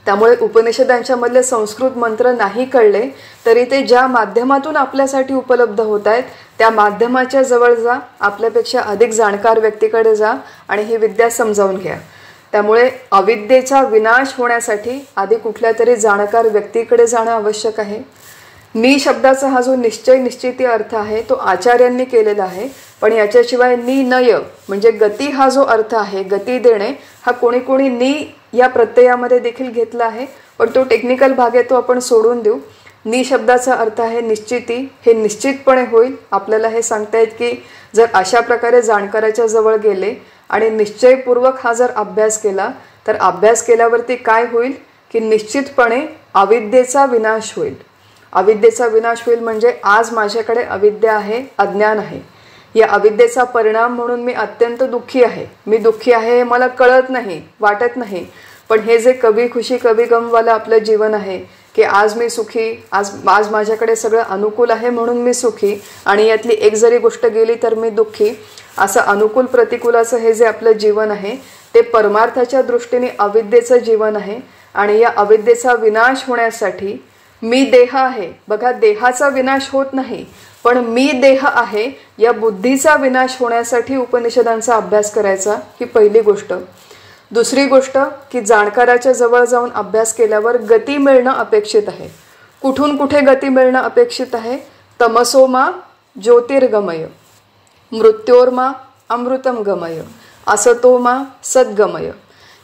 त्यामुळे उपनिषदांच्या मधले संस्कृत मंत्र नाही कळले तरी ते ज्या माध्यमातून आपल्यासाठी उपलब्ध होत आहेत त्या माध्यमाच्या जवळ जा, आपल्यापेक्षा अधिक जाणकार व्यक्तीकडे जा आणि ही विद्या समजावून घ्या. त्यामुळे अविद्येचा विनाश होण्यासाठी आधी कुठल्या तरी जाणकार व्यक्तीकडे जाणं आवश्यक आहे. नि शब्दाचा हा जो निश्चय निश्चिती अर्थ आहे तो आचार्यांनी केलेला आहे. पण याच्याशिवाय नि नय म्हणजे गती हा जो अर्थ आहे, गती देणे, हा कोणी कोणी नि या प्रत्ययामध्ये देखील घेतला आहे. पण तो टेक्निकल भाग आहे, तो आपण सोडून देऊ. नि शब्दाचा अर्थ आहे निश्चिती, हे निश्चितपणे होईल. आपल्याला हे सांगतायत की जर अशा प्रकारे जाणकाराच्या जवळ गेले आणि निश्चयपूर्वक हा जर अभ्यास केला तर अभ्यास केल्यावरती काय होईल की निश्चितपणे अविद्येचा विनाश होईल. अविद्येचा विनाश होईल म्हणजे आज माझ्याकडे अविद्या आहे, अज्ञान आहे. या अविद्येचा परिणाम म्हणून मी अत्यंत दुःखी आहे. मी दुःखी आहे हे मला कळत नाही, वाटत नाही. पण हे जे कभी खुशी कभी गमवालं आपलं जीवन आहे की आज मी सुखी, आज माझ्याकडे सगळं अनुकूल आहे म्हणून मी सुखी आणि यातली एक जरी गोष्ट गेली तर मी दुःखी, असं अनुकूल प्रतिकूलाचं हे जे आपलं जीवन आहे ते परमार्थाच्या दृष्टीने अविद्येचं जीवन आहे. आणि या अविद्येचा विनाश होण्यासाठी मी देह आहे, बघा देहाचा विनाश होत नाही पण मी देह आहे या बुद्धीचा विनाश होण्यासाठी उपनिषदांचा अभ्यास करायचा, ही पहिली गोष्ट. दुसरी गोष्ट की जाणकाराच्या जवळ जाऊन अभ्यास केल्यावर गती मिळणं अपेक्षित आहे. कुठून कुठे गती मिळणं अपेक्षित आहे? तमसोमा ज्योतिर्गमय, मृत्योर्मा अमृतम गमय, असतोमा सद्गमय,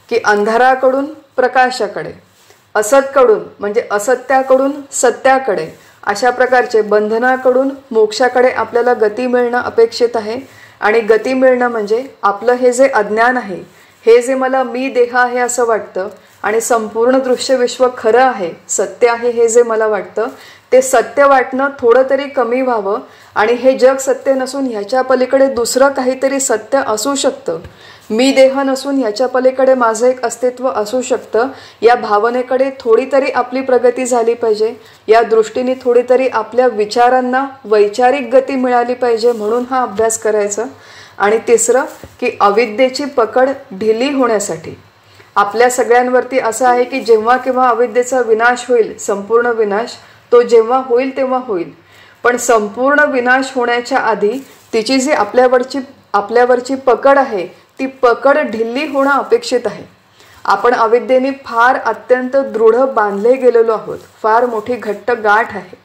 की अंधाराकडून प्रकाशाकडे, असतकडून म्हणजे असत्याकडून सत्याकडे, अशा प्रकारचे बंधनाकडून मोक्षाकडे आपल्याला गती मिळणं अपेक्षित आहे. आणि गती मिळणं म्हणजे आपलं हे जे अज्ञान आहे, हे जे मला मी देह आहे असं वाटतं आणि संपूर्ण दृश्य विश्व खरं आहे, सत्य आहे हे जे मला वाटतं, ते सत्य वाटणं थोडं तरी कमी व्हावं आणि हे जग सत्य नसून ह्याच्या पलीकडे दुसरं काहीतरी सत्य असू शकतं. मी देह नसून ह्याच्या पलीकडे माझं एक अस्तित्व असू शकतं. या भावनेकडे थोडी तरी आपली प्रगती झाली पाहिजे. या दृष्टीने थोडी तरी आपल्या विचारांना वैचारिक गती मिळाली पाहिजे, म्हणून हा अभ्यास करायचा. आणि तिसरं की अविद्येची पकड ढिली होण्यासाठी आपल्या सगळ्यांवरती असं आहे की जेव्हा केव्हा अविद्येचा विनाश होईल, संपूर्ण विनाश, तो जेव्हा होईल तेव्हा होईल. पण संपूर्ण विनाश होण्याच्या आधी तिची जी आपल्यावरची पकड आहे ती पकड ढिली होणं अपेक्षित आहे. आपण अविद्येने फार अत्यंत दृढ बांधले गेलेलो आहोत, फार मोठी घट्ट गाठ आहे.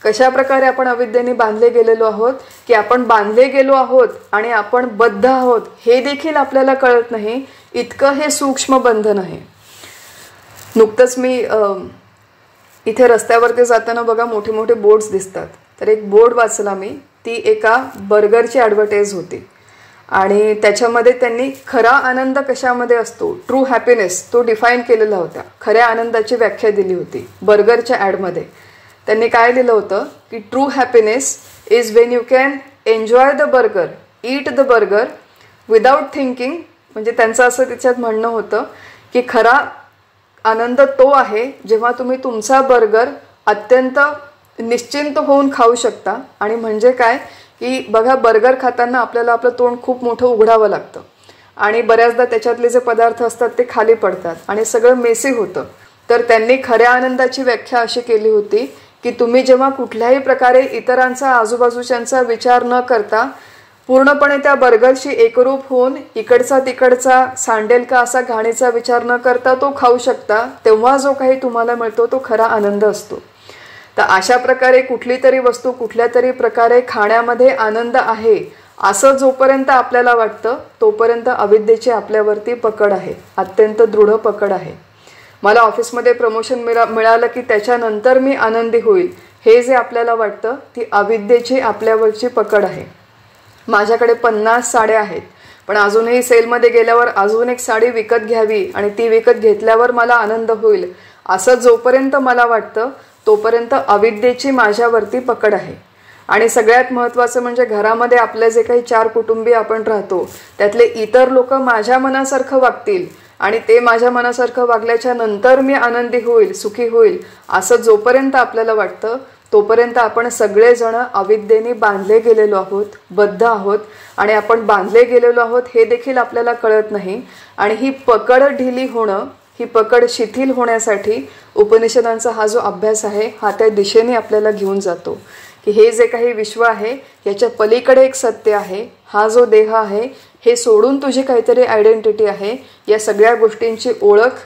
कशा प्रकारे आपण अविद्येने बांधले गेलेलो आहोत की आपण बांधले गेलो आहोत आणि आपण बद्ध आहोत हे देखील आपल्याला कळत नाही, इतकं हे सूक्ष्म बंधन आहे. नुकतंच मी इथे रस्त्यावरती जाताना बघा मोठे मोठे बोर्ड्स दिसतात, तर एक बोर्ड वाचला मी, ती एका बर्गरची ॲडव्हर्टाईज होती आणि त्याच्यामध्ये त्यांनी खरा आनंद कशामध्ये असतो, ट्रू हॅपीनेस, तो डिफाईन केलेला होता. खऱ्या आनंदाची व्याख्या दिली होती बर्गरच्या ॲडमध्ये. त्यांनी काय लिहिलं होतं की true happiness is Wien you can enjoy the burger, eat the burger without thinking. म्हणजे त्यांचं असं त्याच्यात म्हणणं होतं की खरा आनंद तो आहे जेव्हा तुम्ही तुमचा बर्गर अत्यंत निश्चिंत होऊन खाऊ शकता. आणि म्हणजे काय की बघा बर्गर खाताना आपल्याला आपलं तोंड खूप मोठं उघडावं लागतं आणि बऱ्याचदा त्याच्यातले जे पदार्थ असतात ते खाली पडतात आणि सगळं मेसी होतं. तर त्यांनी खऱ्या आनंदाची व्याख्या अशी केली होती की तुम्ही जेव्हा कुठल्याही प्रकारे इतरांचा, आजूबाजूच्यांचा विचार न करता पूर्णपणे त्या बर्गरशी एकरूप होऊन इकडचा तिकडचा सांडेल का असा घाणीचा विचार न करता तो खाऊ शकता, तेव्हा जो काही तुम्हाला मिळतो तो खरा आनंद असतो. तर अशा प्रकारे कुठली तरी वस्तू कुठल्या तरी प्रकारे खाण्यामध्ये आनंद आहे असं जोपर्यंत आपल्याला वाटतं तोपर्यंत अविद्येची आपल्यावरती पकड आहे, अत्यंत दृढ पकड आहे. मला ऑफिसमध्ये प्रमोशन मिळालं की त्याच्यानंतर मी आनंदी होईल हे जे आपल्याला वाटतं ती अविद्येची आपल्यावरची पकड आहे. माझ्याकडे 50 साड्या आहेत पण अजूनही सेलमध्ये गेल्यावर अजून एक साडी विकत घ्यावी आणि ती विकत घेतल्यावर मला आनंद होईल असं जोपर्यंत मला वाटतं तोपर्यंत अविद्येची माझ्यावरती पकड आहे. आणि सगळ्यात महत्त्वाचं म्हणजे घरामध्ये आपले जे काही 4 कुटुंबीय आपण राहतो त्यातले इतर लोक माझ्या मनासारखं वागतील आणि ते माझ्या मनासारखं वागल्याच्या नंतर मी आनंदी होईल, सुखी होईल असं जोपर्यंत आपल्याला वाटतं तोपर्यंत आपण सगळेजण अविद्येने बांधले गेलेलो आहोत, बद्ध आहोत. आणि आपण बांधले गेलेलो आहोत हे देखील आपल्याला कळत नाही. आणि ही पकड ढिली होणं, ही पकड शिथिल होण्यासाठी उपनिषदांचा हा जो अभ्यास आहे हा त्या दिशेने आपल्याला घेऊन जातो की हे जे काही विश्व आहे याच्या पलीकडे एक सत्य आहे. हा जो देह आहे हे सोडून तुझी काहीतरी आयडेंटिटी आहे. या सगळ्या गोष्टींची ओळख,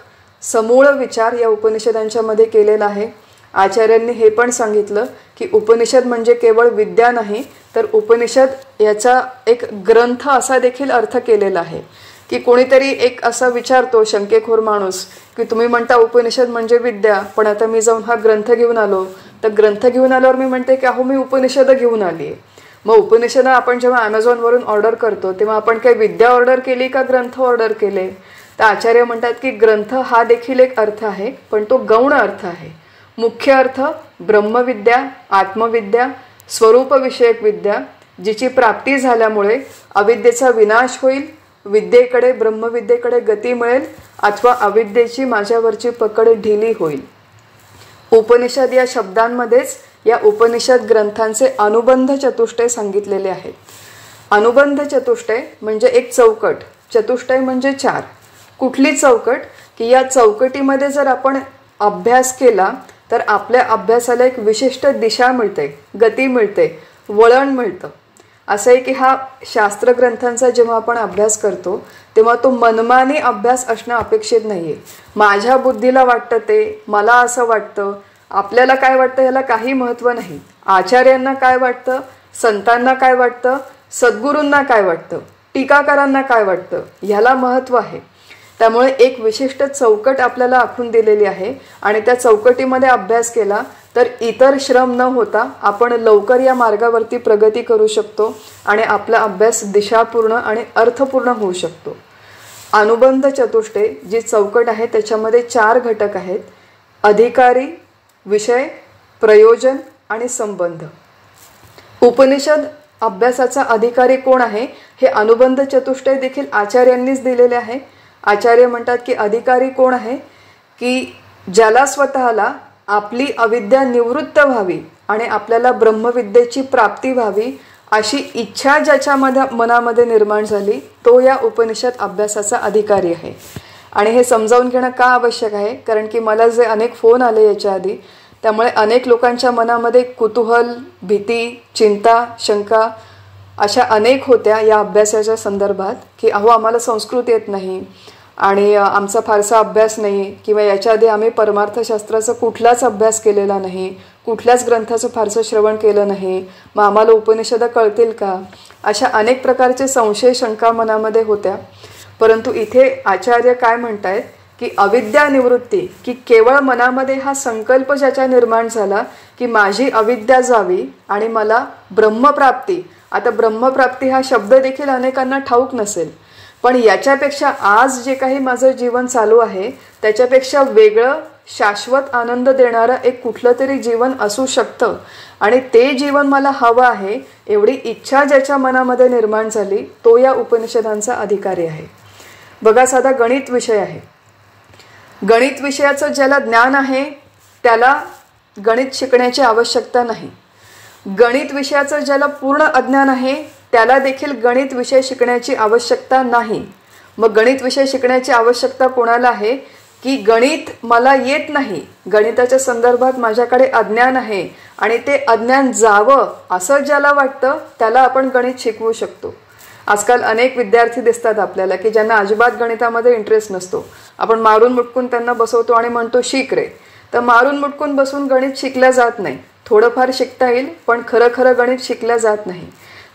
समूळ विचार या उपनिषदांच्या मध्ये केलेला आहे. आचार्यांनी हे पण सांगितलं की उपनिषद म्हणजे केवळ विद्या नाही तर उपनिषद याचा एक ग्रंथ असा देखील अर्थ केलेला आहे की कोणीतरी एक असा विचारतो शंकेखोर माणूस की तुम्ही म्हणता उपनिषद म्हणजे विद्या, पण आता मी जाऊन हा ग्रंथ घेऊन आलो, तर ग्रंथ घेऊन आल्यावर मी म्हणते की अहो मी उपनिषद घेऊन आली आहे. मग उपनिषद आपण जेव्हा ॲमेझॉनवरून ऑर्डर करतो तेव्हा आपण काही विद्या ऑर्डर केली का ग्रंथ ऑर्डर केले? तर आचार्य म्हणतात की ग्रंथ हा देखील एक अर्थ आहे, पण तो गौण अर्थ आहे. मुख्य अर्थ ब्रह्मविद्या, आत्मविद्या, स्वरूपविषयक विद्या, जिची प्राप्ती झाल्यामुळे अविद्येचा विनाश होईल, विद्येकडे ब्रह्मविद्येकडे गती मिळेल, अथवा अविद्येची माझ्यावरची पकड ढिली होईल. उपनिषद या शब्दांमध्येच या उपनिषद ग्रंथांचे अनुबंध चतुष्टय सांगितलेले आहेत. अनुबंध चतुष्टय म्हणजे एक चौकट, चतुष्टय म्हणजे 4. कुठली चौकट? की या चौकटीमध्ये जर आपण अभ्यास केला तर आपल्या अभ्यासाला एक विशिष्ट दिशा मिळते, गती मिळते, वळण मिळतं. असं आहे की हा शास्त्रग्रंथांचा जेव्हा आपण अभ्यास करतो तेव्हा तो मनमानी अभ्यास असणं अपेक्षित नाही आहे. माझ्या बुद्धीला वाटतं ते, मला असं वाटतं, आपल्याला काय वाटतं याला काही महत्त्व नाही. आचार्यांना काय वाटतं, संतांना काय वाटतं, सद्गुरूंना काय वाटतं, टीकाकारांना काय वाटतं, ह्याला महत्त्व आहे. त्यामुळे एक विशिष्ट चौकट आपल्याला आखून दिलेली आहे आणि त्या चौकटीमध्ये अभ्यास केला तर इतर श्रम न होता आपण लवकर या मार्गावरती प्रगती करू शकतो आणि आपला अभ्यास दिशापूर्ण आणि अर्थपूर्ण होऊ शकतो. अनुबंध चतुष्टय जी चौकट आहे त्याच्यामध्ये 4 घटक आहेत: अधिकारी, विषय, प्रयोजन आणि संबंध. उपनिषद अभ्यासाचा अधिकारी कोण आहे हे अनुबंध चतुष्टय देखील आचार्यांनीच दिलेले आहे. आचार्य म्हणतात की अधिकारी कोण आहे? की ज्याला स्वतःला आपली अविद्या निवृत्त व्हावी आणि आपल्याला ब्रह्मविद्येची प्राप्ती व्हावी अशी इच्छा ज्याच्या मनामध्ये निर्माण झाली तो या उपनिषद अभ्यासाचा अधिकारी आहे. आणि हे समजावून घेणं का आवश्यक आहे? कारण की मला जे अनेक फोन आले याच्या आधी, त्यामुळे अनेक लोकांच्या मनामध्ये कुतूहल, भीती, चिंता, शंका अशा अनेक होत्या या अभ्यासाच्या संदर्भात की अहो आम्हाला संस्कृत येत नाही आणि आमचा फारसा अभ्यास नाही, किंवा याच्या आधी आम्ही परमार्थशास्त्राचा कुठलाच अभ्यास केलेला नाही, कुठल्याच ग्रंथाचं फारसं श्रवण केलं नाही, मग आम्हाला उपनिषदं कळतील का? अशा अनेक प्रकारचे संशय शंका मनामध्ये होत्या. परंतु इथे आचार्य काय म्हणतायत की अविद्या निवृत्ती, की केवळ मनामध्ये हा संकल्प ज्याच्या निर्माण झाला की माझी अविद्या जावी आणि मला ब्रह्मप्राप्ती. आता ब्रह्मप्राप्ती हा शब्द देखील अनेकांना ठाऊक नसेल, पण याच्यापेक्षा आज जे काही माझं जीवन चालू आहे त्याच्यापेक्षा वेगळं शाश्वत आनंद देणारं एक कुठलं तरी जीवन असू शकतं आणि ते जीवन मला हवं आहे एवढी इच्छा ज्याच्या मनामध्ये निर्माण झाली तो या उपनिषदांचा अधिकारी आहे. बघा, साधा गणित विषय आहे. गणित विषयाचं ज्याला ज्ञान आहे त्याला गणित शिकण्याची आवश्यकता नाही. गणित विषयाचं ज्याला पूर्ण अज्ञान आहे त्याला देखील गणित विषय शिकण्याची आवश्यकता नाही. मग गणित विषय शिकण्याची आवश्यकता कोणाला आहे? की गणित मला येत नाही, गणिताच्या संदर्भात माझ्याकडे अज्ञान आहे आणि ते अज्ञान जावं असं ज्याला वाटतं त्याला आपण गणित शिकवू शकतो. आजकाल अनेक विद्यार्थी दिसतात आपल्याला की ज्यांना अजिबात गणितामध्ये इंटरेस्ट नसतो. आपण मारून मुटकून त्यांना बसवतो आणि म्हणतो शिक रे. तर मारून मुटकून बसून गणित शिकल्या जात नाही. थोडंफार शिकता येईल पण खरं खरं गणित शिकल्या जात नाही.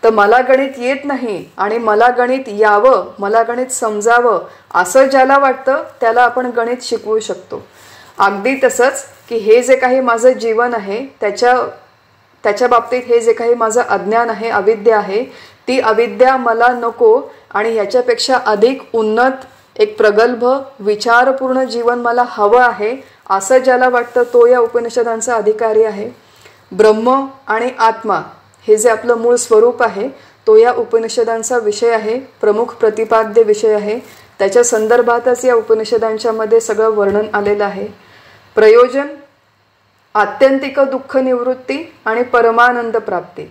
तर मला गणित येत नाही आणि मला गणित यावं, मला गणित समजावं असं ज्याला वाटतं त्याला आपण गणित शिकवू शकतो. अगदी तसंच की हे जे काही माझं जीवन आहे त्याच्या बाबतीत हे जे काही माझं अज्ञान आहे, अविद्या आहे, ती अविद्या मला नको आणि याच्यापेक्षा अधिक उन्नत एक प्रगल्भ विचारपूर्ण जीवन मला हवं आहे असं ज्याला वाटतं तो या उपनिषदांचा अधिकारी आहे. ब्रह्म आणि आत्मा हे जे आपलं मूळ स्वरूप आहे तो या उपनिषदांचा विषय आहे, प्रमुख प्रतिपाद्य विषय आहे. त्याच्या संदर्भातच या उपनिषदांच्या मध्ये सगळं वर्णन आलेलं आहे. प्रयोजन आत्यंतिक दुःख निवृत्ती आणि परमानंद प्राप्ती.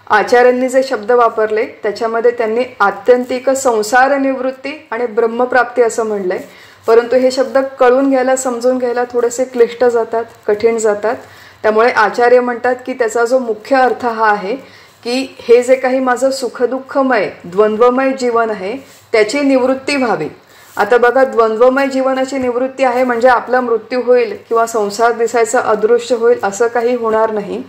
आचार्यांनी जे शब्द वापरले त्याच्यामध्ये त्यांनी आत्यंतिक संसार निवृत्ती आणि ब्रह्मप्राप्ती असं म्हणलंय. परंतु हे शब्द कळून घ्यायला, समजून घ्यायला थोडेसे क्लिष्ट जातात, कठीण जातात. त्यामुळे आचार्य म्हणतात की त्याचा जो मुख्य अर्थ हा आहे की हे जे काही माझं सुखदुःखमय द्वंद्वमय जीवन आहे त्याची निवृत्ती व्हावी आता बघा, द्वंद्वमय जीवनाची निवृत्ती आहे म्हणजे आपला मृत्यू होईल किंवा संसार दिसायचा अदृश्य होईल असं काही होणार नाही.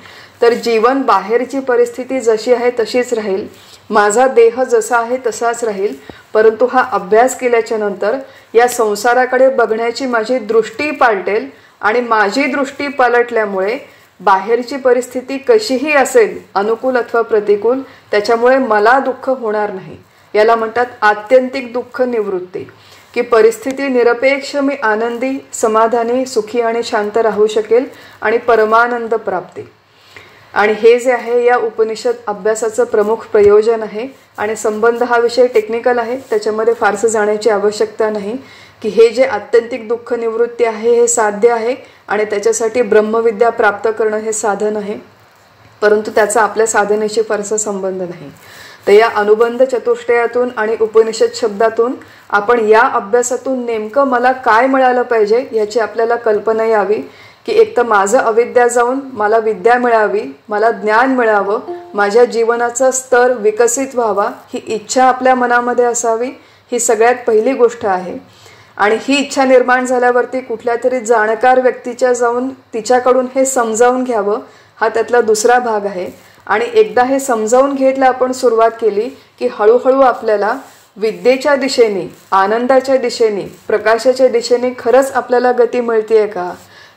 तर जीवन बाहेरची परिस्थिती जशी आहे तशीच राहील, माझा देह जसा आहे तसाच राहील. परंतु हा अभ्यास केल्याच्या नंतर या संसाराकडे बघण्याची माझी दृष्टी पालटेल आणि माझी दृष्टी पालटल्यामुळे बाहेरची परिस्थिती कशीही असेल, अनुकूल अथवा प्रतिकूल, त्याच्यामुळे मला दुःख होणार नाही. याला म्हणतात आत्यंतिक दुःख निवृत्ती, की परिस्थिती निरपेक्ष मी आनंदी, समाधानी, सुखी आणि शांत राहू शकेल आणि परमानंद प्राप्ती. आणि हे जे आहे या उपनिषद अभ्यासाचं प्रमुख प्रयोजन आहे. आणि संबंध हा विषय टेक्निकल आहे, त्याच्यामध्ये फारसं जाण्याची आवश्यकता नाही. की हे जे आत्यंतिक दुःख निवृत्ती आहे हे साध्य आहे आणि त्याच्यासाठी ब्रह्मविद्या प्राप्त करणं हे साधन आहे, परंतु त्याचा आपल्या साधनेशी फारसा संबंध नाही. तर या अनुबंध चतुष्टयातून आणि उपनिषद शब्दातून आपण या अभ्यासातून नेमकं मला काय मिळालं पाहिजे याची आपल्याला कल्पना यावी. की एक तर माझं अविद्या जाऊन मला विद्या मिळावी, मला ज्ञान मिळावं, माझ्या जीवनाचा स्तर विकसित व्हावा, ही इच्छा आपल्या मनामध्ये असावी. ही सगळ्यात पहिली गोष्ट आहे. आणि ही इच्छा निर्माण झाल्यावरती कुठल्या तरी जाणकार व्यक्तीच्या जाऊन तिच्याकडून हे समजावून घ्यावं, हा त्यातला दुसरा भाग आहे. आणि एकदा हे समजावून घ्यायला आपण सुरुवात केली की हळूहळू आपल्याला विद्येच्या दिशेने, आनंदाच्या दिशेने, प्रकाशाच्या दिशेने खरंच आपल्याला गती मिळतेय का,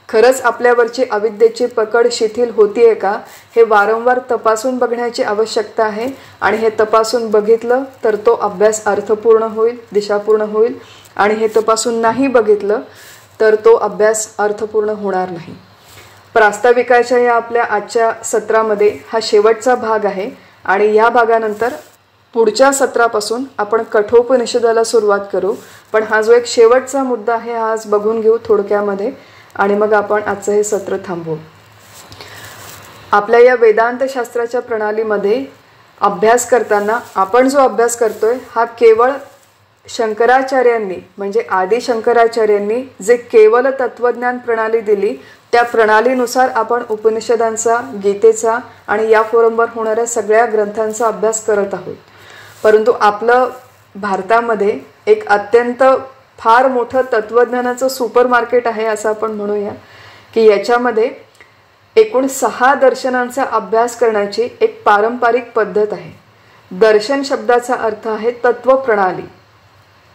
खरंच आपल्यावरची अविद्येची पकड शिथिल होतीये का, हे वारंवार तपासून बघण्याची आवश्यकता आहे. आणि हे तपासून बघितलं तर तो अभ्यास अर्थपूर्ण होईल, दिशापूर्ण होईल. आणि हे तपासून नाही बघितलं तर तो अभ्यास अर्थपूर्ण होणार नाही. प्रास्ताविकाच्या या आपल्या आजच्या सत्रामध्ये हा शेवटचा भाग आहे. आणि या भागानंतर पुढच्या सत्रापासून आपण कठोपनिषदाला सुरुवात करू. पण हा जो एक शेवटचा मुद्दा आहे हा आज बघून घेऊ थोडक्यामध्ये आणि मग आपण आजचं हे सत्र थांबवू. आपल्या या वेदांत शास्त्राच्या प्रणालीमध्ये अभ्यास करताना आपण जो अभ्यास करतोय हा केवळ शंकराचार्यांनी म्हणजे आदि शंकराचार्यांनी जे केवळ तत्वज्ञान प्रणाली दिली त्या प्रणालीनुसार आपण उपनिषदांचा, गीतेचा आणि या फोरमवर होणाऱ्या सगळ्या ग्रंथांचा अभ्यास करत आहोत. परंतु आपलं भारतामध्ये एक अत्यंत फार मोठं तत्वज्ञानाचं सुपर मार्केट आहे असं आपण म्हणूया. की याच्यामध्ये एकूण 6 दर्शनांचा अभ्यास करण्याची एक पारंपरिक पद्धत आहे. दर्शन शब्दाचा अर्थ आहे तत्वप्रणाली.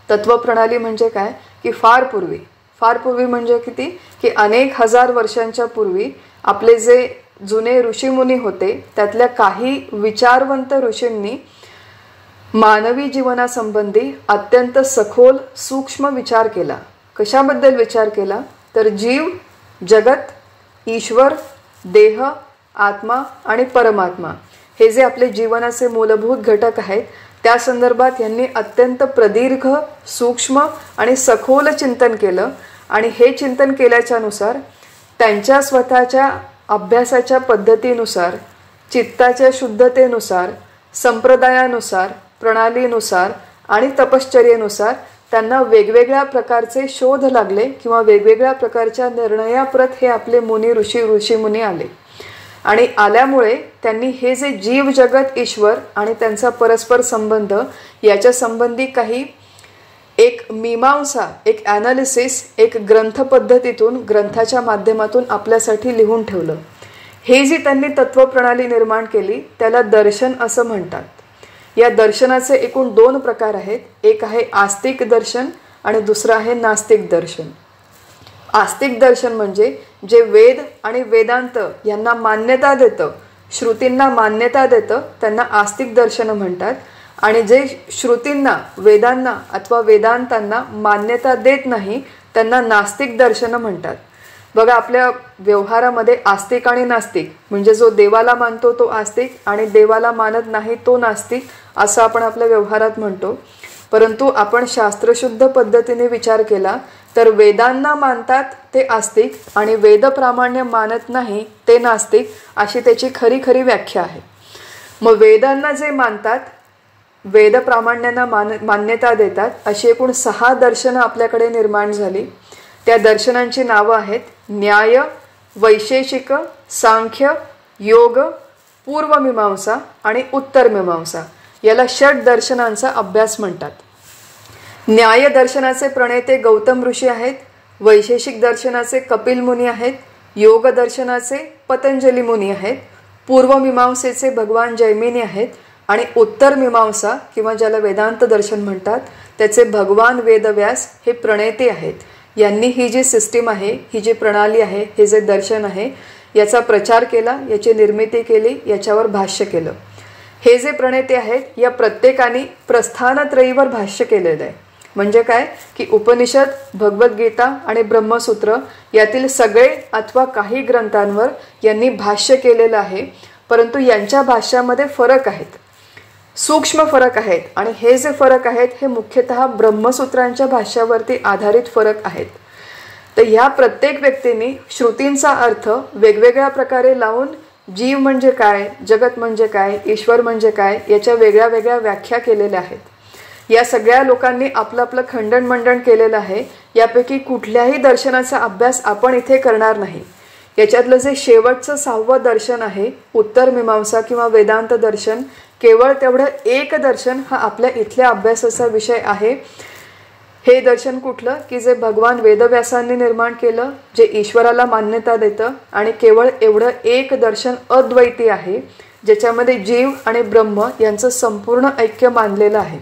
तत्वप्रणाली म्हणजे काय की फार पूर्वी म्हणजे किती की अनेक हजार वर्षांच्या पूर्वी आपले जे जुने ऋषीमुनी होते त्यातल्या काही विचारवंत ऋषींनी मानवी जीवनासंबंधी अत्यंत सखोल सूक्ष्म विचार केला. कशाबद्दल विचार केला तर जीव, जगत, ईश्वर, देह, आत्मा आणि परमात्मा हे जे आपले जीवनाचे मूलभूत घटक आहेत त्या संदर्भात यांनी अत्यंत प्रदीर्घ, सूक्ष्म आणि सखोल चिंतन केलं. आणि हे चिंतन केल्याच्यानुसार त्यांच्या स्वतःच्या अभ्यासाच्या पद्धतीनुसार, चित्ताच्या शुद्धतेनुसार, संप्रदायानुसार, प्रणालीनुसार आणि तपश्चर्येनुसार त्यांना वेगवेगळ्या प्रकारचे शोध लागले किंवा वेगवेगळ्या प्रकारच्या निर्णयाप्रत हे आपले ऋषीमुनी आले. आणि आल्यामुळे त्यांनी हे जे जीव, जगत, ईश्वर आणि त्यांचा परस्पर संबंध याच्या संबंधी काही एक मीमांसा, एक ॲनालिसिस, एक ग्रंथ पद्धतीतून, ग्रंथाच्या माध्यमातून आपल्यासाठी लिहून ठेवलं. हे जी त्यांनी तत्वप्रणाली निर्माण केली त्याला दर्शन असं म्हणतात. या दर्शनाचे एकूण 2 प्रकार आहेत. एक आहे आस्तिक दर्शन आणि दुसरं आहे नास्तिक दर्शन. आस्तिक दर्शन म्हणजे जे वेद आणि वेदांत यांना मान्यता देतं, श्रुतींना मान्यता देतं, त्यांना आस्तिक दर्शन म्हणतात. आणि जे श्रुतींना, वेदांना अथवा वेदांतांना मान्यता देत नाही त्यांना नास्तिक दर्शन म्हणतात. बघा, आपल्या व्यवहारामध्ये आस्तिक आणि नास्तिक म्हणजे जो देवाला मानतो तो आस्तिक आणि देवाला मानत नाही तो नास्तिक असं आपण आपल्या व्यवहारात म्हणतो. परंतु आपण शास्त्रशुद्ध पद्धतीने विचार केला तर वेदांना मानतात ते आस्तिक आणि वेदप्रामाण्य मानत नाही ते नास्तिक अशी त्याची खरी व्याख्या आहे. मग वेदांना जे मानतात, वेदप्रामाण्यांना मान्यता देतात अशी एकूण 6 दर्शनं आपल्याकडे निर्माण झाली. त्या दर्शनांची नावं आहेत न्याय, वैशेषिक, सांख्य, योग, पूर्वमीमांसा आणि उत्तरमीमांसा. याला षट दर्शनांचा अभ्यास म्हणतात. न्याय दर्शनाचे प्रणेते गौतम ऋषी आहेत, वैशेषिक दर्शनाचे कपिल मुनी आहेत, योग दर्शनाचे पतंजली मुनी आहेत, पूर्व मीमांसेचे भगवान जैमिनी आहेत आणि उत्तर मीमांसा किंवा ज्याला वेदांत दर्शन म्हणतात त्याचे भगवान वेदव्यास हे प्रणेते आहेत. यांनी ही जी सिस्टीम आहे, ही जी प्रणाली आहे, हे जे दर्शन आहे याचा प्रचार केला, याची निर्मिती केली, याच्यावर भाष्य केलं. हे जे प्रणेते आहेत या प्रत्येकाने प्रस्थानत्रयीवर भाष्य केलेलं आहे. म्हणजे काय की उपनिषद, भगवद्गीता आणि ब्रह्मसूत्र यातील सगळे अथवा काही ग्रंथांवर यांनी भाष्य केलेलं आहे. परंतु यांच्या भाष्यामध्ये फरक आहेत, सूक्ष्म फरक आहेत आणि हे जे फरक आहेत हे मुख्यतः ब्रह्मसूत्रांच्या भाष्यावरती आधारित फरक आहेत. तर ह्या प्रत्येक व्यक्तींनी श्रुतींचा अर्थ वेगवेगळ्या प्रकारे लावून जीव म्हणजे काय, जगत म्हणजे काय, ईश्वर म्हणजे काय याच्या वेगळ्या वेगळ्या व्याख्या केलेल्या आहेत. या सगळ्या लोकांनी आपलं आपलं खंडन मंडन केलेलं आहे. यापैकी कुठल्याही दर्शनाचा अभ्यास आपण इथे करणार नाही. याच्यातलं जे शेवटचं 6वं दर्शन आहे उत्तर मीमांसा किंवा वेदांत दर्शन, केवळ तेवढं एक दर्शन हा आपल्या इथल्या अभ्यासाचा विषय आहे. हे दर्शन कुठलं की जे भगवान वेदव्यासांनी निर्माण केलं, जे ईश्वराला मान्यता देतं आणि केवळ एवढं एक दर्शन अद्वैती आहे ज्याच्यामध्ये जीव आणि ब्रह्म यांचं संपूर्ण ऐक्य मानलेलं आहे.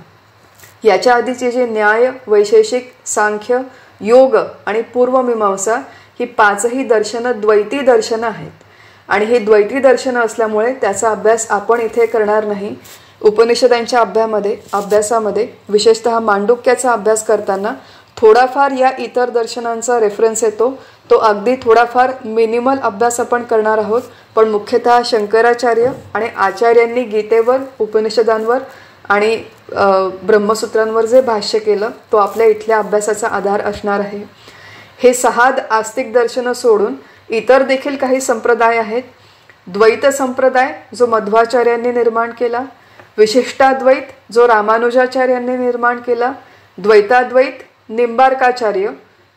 याच्या आधीचे जे न्याय, वैशेषिक, सांख्य, योग आणि पूर्वमीमांसा ही 5ही दर्शनं द्वैती दर्शनं आहेत आणि ही द्वैती दर्शनं असल्यामुळे त्याचा अभ्यास आपण इथे करणार नाही. उपनिषदांच्या अभ्यासामध्ये विशेषतः मांडुक्याचा अभ्यास करताना थोडाफार या इतर दर्शनांचा रेफरन्स येतो. तो अगदी थोडाफार मिनिमल अभ्यास आपण करणार आहोत. पण मुख्यतः शंकराचार्य आणि आचार्यांनी गीतेवर, उपनिषदांवर आणि ब्रह्मसूत्रांवर जे भाष्य केलं तो आपल्या इथल्या अभ्यासाचा आधार असणार आहे. हे 6 आस्तिक दर्शनं सोडून इतर देखील काही संप्रदाय आहेत. द्वैत संप्रदाय जो मध्वाचार्यांनी निर्माण केला, विशिष्टाद्वैत जो रामानुजाचार्यांनी निर्माण केला, द्वैताद्वैत निंबार्काचार्य,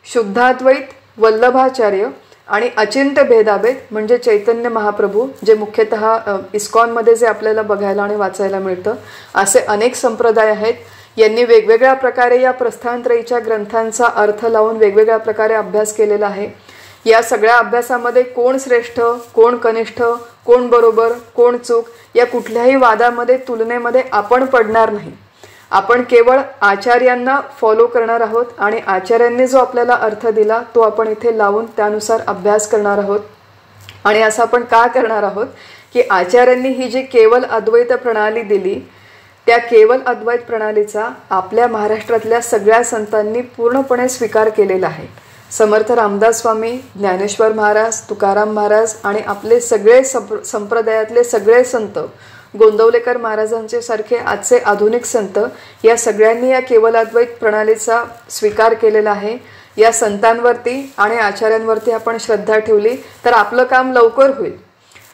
शुद्धाद्वैत वल्लभाचार्य आणि अचिंत्य भेदाभेद म्हणजे चैतन्य महाप्रभू, जे मुख्यतः इस्कॉनमध्ये जे आपल्याला बघायला आणि वाचायला मिळतं. असे अनेक संप्रदाय आहेत. यांनी वेगवेगळ्या प्रकारे या प्रस्थानत्रयीच्या ग्रंथांचा अर्थ लावून वेगवेगळ्या प्रकारे अभ्यास केलेला आहे. या सगळ्या अभ्यासामध्ये कोण श्रेष्ठ, कोण कनिष्ठ, कोण बरोबर, कोण चूक या कुठल्याही वादामध्ये, तुलनेमध्ये आपण पडणार नाही. आपण केवळ आचार्यांना फॉलो करणार आहोत आणि आचार्यांनी जो आपल्याला अर्थ दिला तो आपण इथे लावून त्यानुसार अभ्यास करणार आहोत. आणि असं आपण का करणार आहोत की आचार्यांनी ही जी केवल अद्वैत प्रणाली दिली त्या केवल अद्वैत प्रणालीचा आपल्या महाराष्ट्रातल्या सगळ्या संतांनी पूर्णपणे स्वीकार केलेला आहे. समर्थ रामदास स्वामी, ज्ञानेश्वर महाराज, तुकाराम महाराज आणि आपले सगळे संप्रदायातले सगळे संत, गोंदवलेकर महाराजांचे सारखे आजचे आधुनिक संत, या सगळ्यांनी या केवल अद्वैत प्रणालीचा स्वीकार केलेला आहे. या संतांवरती आणि आचार्यांवरती आपण श्रद्धा ठेवली तर आपलं काम लवकर होईल.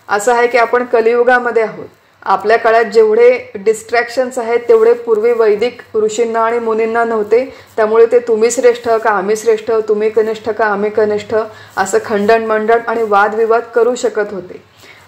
असं आहे की आपण कलियुगामध्ये आहोत. आपल्या काळात जेवढे डिस्ट्रॅक्शन्स आहेत तेवढे पूर्वी वैदिक ऋषींना आणि मुनींना नव्हते. त्यामुळे ते तुम्ही श्रेष्ठ का आम्ही श्रेष्ठ, तुम्ही कनिष्ठ का आम्ही कनिष्ठ असं खंडन मंडन आणि वादविवाद करू शकत होते.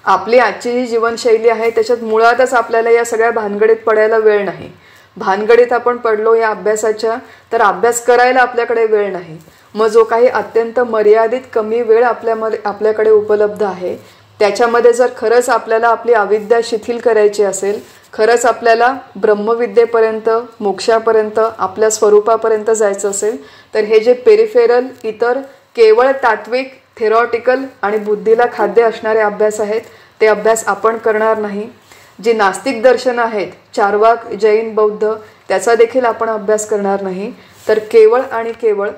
आपली आजची जी जीवनशैली आहे त्याच्यात मुळातच आपल्याला या सगळ्या भानगडीत पडायला वेळ नाही. भानगडीत आपण पडलो या अभ्यासाच्या तर अभ्यास करायला आपल्याकडे वेळ नाही. मग जो काही अत्यंत मर्यादित कमी वेळ आपल्याकडे उपलब्ध आहे त्याच्यामध्ये जर खरंच आपल्याला आपली अविद्या शिथिल करायची असेल, खरंच आपल्याला ब्रह्मविद्येपर्यंत, मोक्षापर्यंत, आपल्या स्वरूपापर्यंत जायचं असेल तर हे जे पेरिफेरल, इतर केवळ तात्विक, थेरॉटिकल आणि बुद्धीला खाद्य असणारे अभ्यास आहेत ते अभ्यास आपण करणार नाही. जी नास्तिक दर्शनं आहेत, चार्वाक, जैन, बौद्ध, त्याचा देखील आपण अभ्यास करणार नाही. तर केवळ आणि केवळ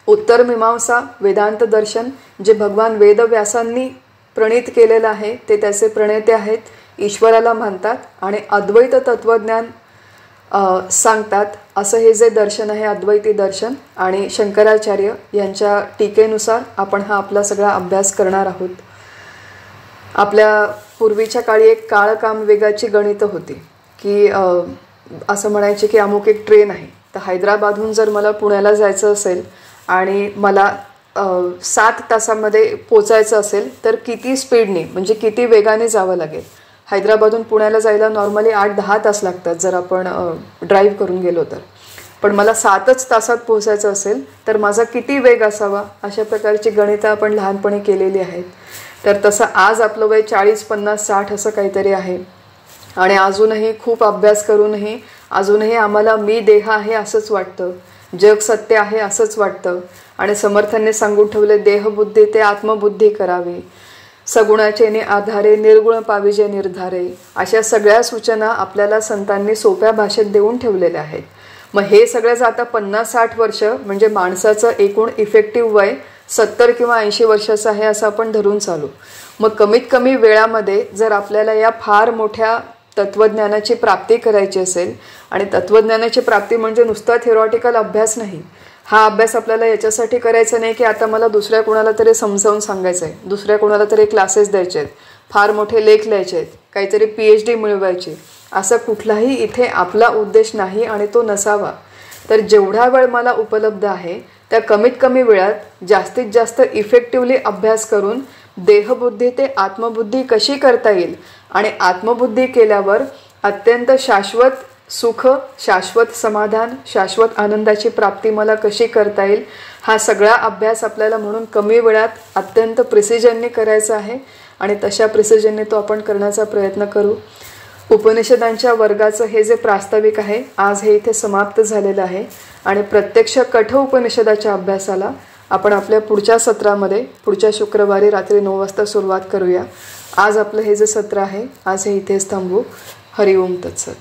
उत्तर मीमांसा, वेदांत दर्शन जे भगवान वेदव्यासांनी प्रणीत केलेलं आहे ते त्याचे प्रणेते आहेत, ईश्वराला मानतात आणि अद्वैत तत्वज्ञान सांगतात. असं हे जे दर्शन आहे अद्वैती दर्शन आणि शंकराचार्य यांच्या टीकेनुसार आपण हा आपला सगळा अभ्यास करणार आहोत. आपल्या पूर्वीच्या काळी एक काळकाम वेगाची गणितं होती की असं म्हणायचे की अमुक एक ट्रेन आहे, तर हैदराबादहून जर मला पुण्याला जायचं असेल आणि मला 7 तासामध्ये पोचायचं असेल तर किती स्पीडने म्हणजे किती वेगाने जावं लागेल. हैदराबादहून पुण्याला जायला नॉर्मली 8-10 तास लागतात जर आपण ड्राईव्ह करून गेलो तर. पण मला 7च तासात पोहोचायचं असेल तर माझा किती वेग असावा, अशा प्रकारची गणितं आपण लहानपणी केलेली आहेत. तर तसं आज आपलं वय 40, 50, 60 असं काहीतरी आहे आणि अजूनही खूप अभ्यास करूनही अजूनही आम्हाला मी देह आहे असंच वाटतं, जग सत्य आहे असंच वाटतं. आणि समर्थांनी सांगून ठेवले, देहबुद्धी ते आत्मबुद्धी करावी, सगुणाचे आधारे निर्गुण पाविजे निर्धारे. अशा सगळ्या सूचना आपल्याला संतांनी सोप्या भाषेत देऊन ठेवलेल्या आहेत. मग हे सगळ्याचं आता 50-60 वर्ष म्हणजे माणसाचं एकूण इफेक्टिव्ह वय 70 किंवा 80 वर्षाचं आहे असं आपण धरून चालू. मग कमीत कमी वेळामध्ये जर आपल्याला या फार मोठ्या तत्त्वज्ञानाची प्राप्ती करायची असेल, आणि तत्त्वज्ञानाची प्राप्ती म्हणजे नुसता थिअरॉटिकल अभ्यास नाही. हा अभ्यास आपल्याला याच्यासाठी करायचा नाही की आता मला दुसऱ्या कोणाला तरी समजावून सांगायचं आहे, दुसऱ्या कोणाला तरी क्लासेस द्यायचे आहेत, फार मोठे लेख लिहायचे आहेत, काहीतरी PhD मिळवायची, असं कुठलाही इथे आपला उद्देश नाही आणि तो नसावा. तर जेवढा वेळ मला उपलब्ध आहे त्या कमीत कमी वेळात जास्तीत जास्त इफेक्टिव्हली अभ्यास करून देहबुद्धी ते आत्मबुद्धी कशी करता येईल आणि आत्मबुद्धी केल्यावर अत्यंत शाश्वत सुख, शाश्वत समाधान, शाश्वत आनंदाची प्राप्ती मला कशी करता येईल, हा सगळा अभ्यास आपल्याला म्हणून कमी वेळात अत्यंत प्रिसिजनने करायचा आहे आणि तशा प्रिसिजनने तो आपण करण्याचा प्रयत्न करू. उपनिषदांच्या वर्गाचं हे जे प्रास्ताविक आहे आज हे इथे समाप्त झालेलं आहे आणि प्रत्यक्ष कठोपनिषदाच्या अभ्यासाला आपण आपल्या पुढच्या सत्रामध्ये पुढच्या शुक्रवारी रात्री 9 वाजता सुरुवात करूया. आज आपलं हे जे सत्र आहे आज हे इथेच थांबवू. हरिओम तत्सत.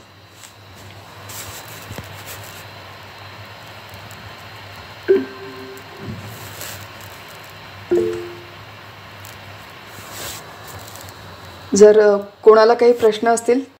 जर कोणाला काही प्रश्न असतील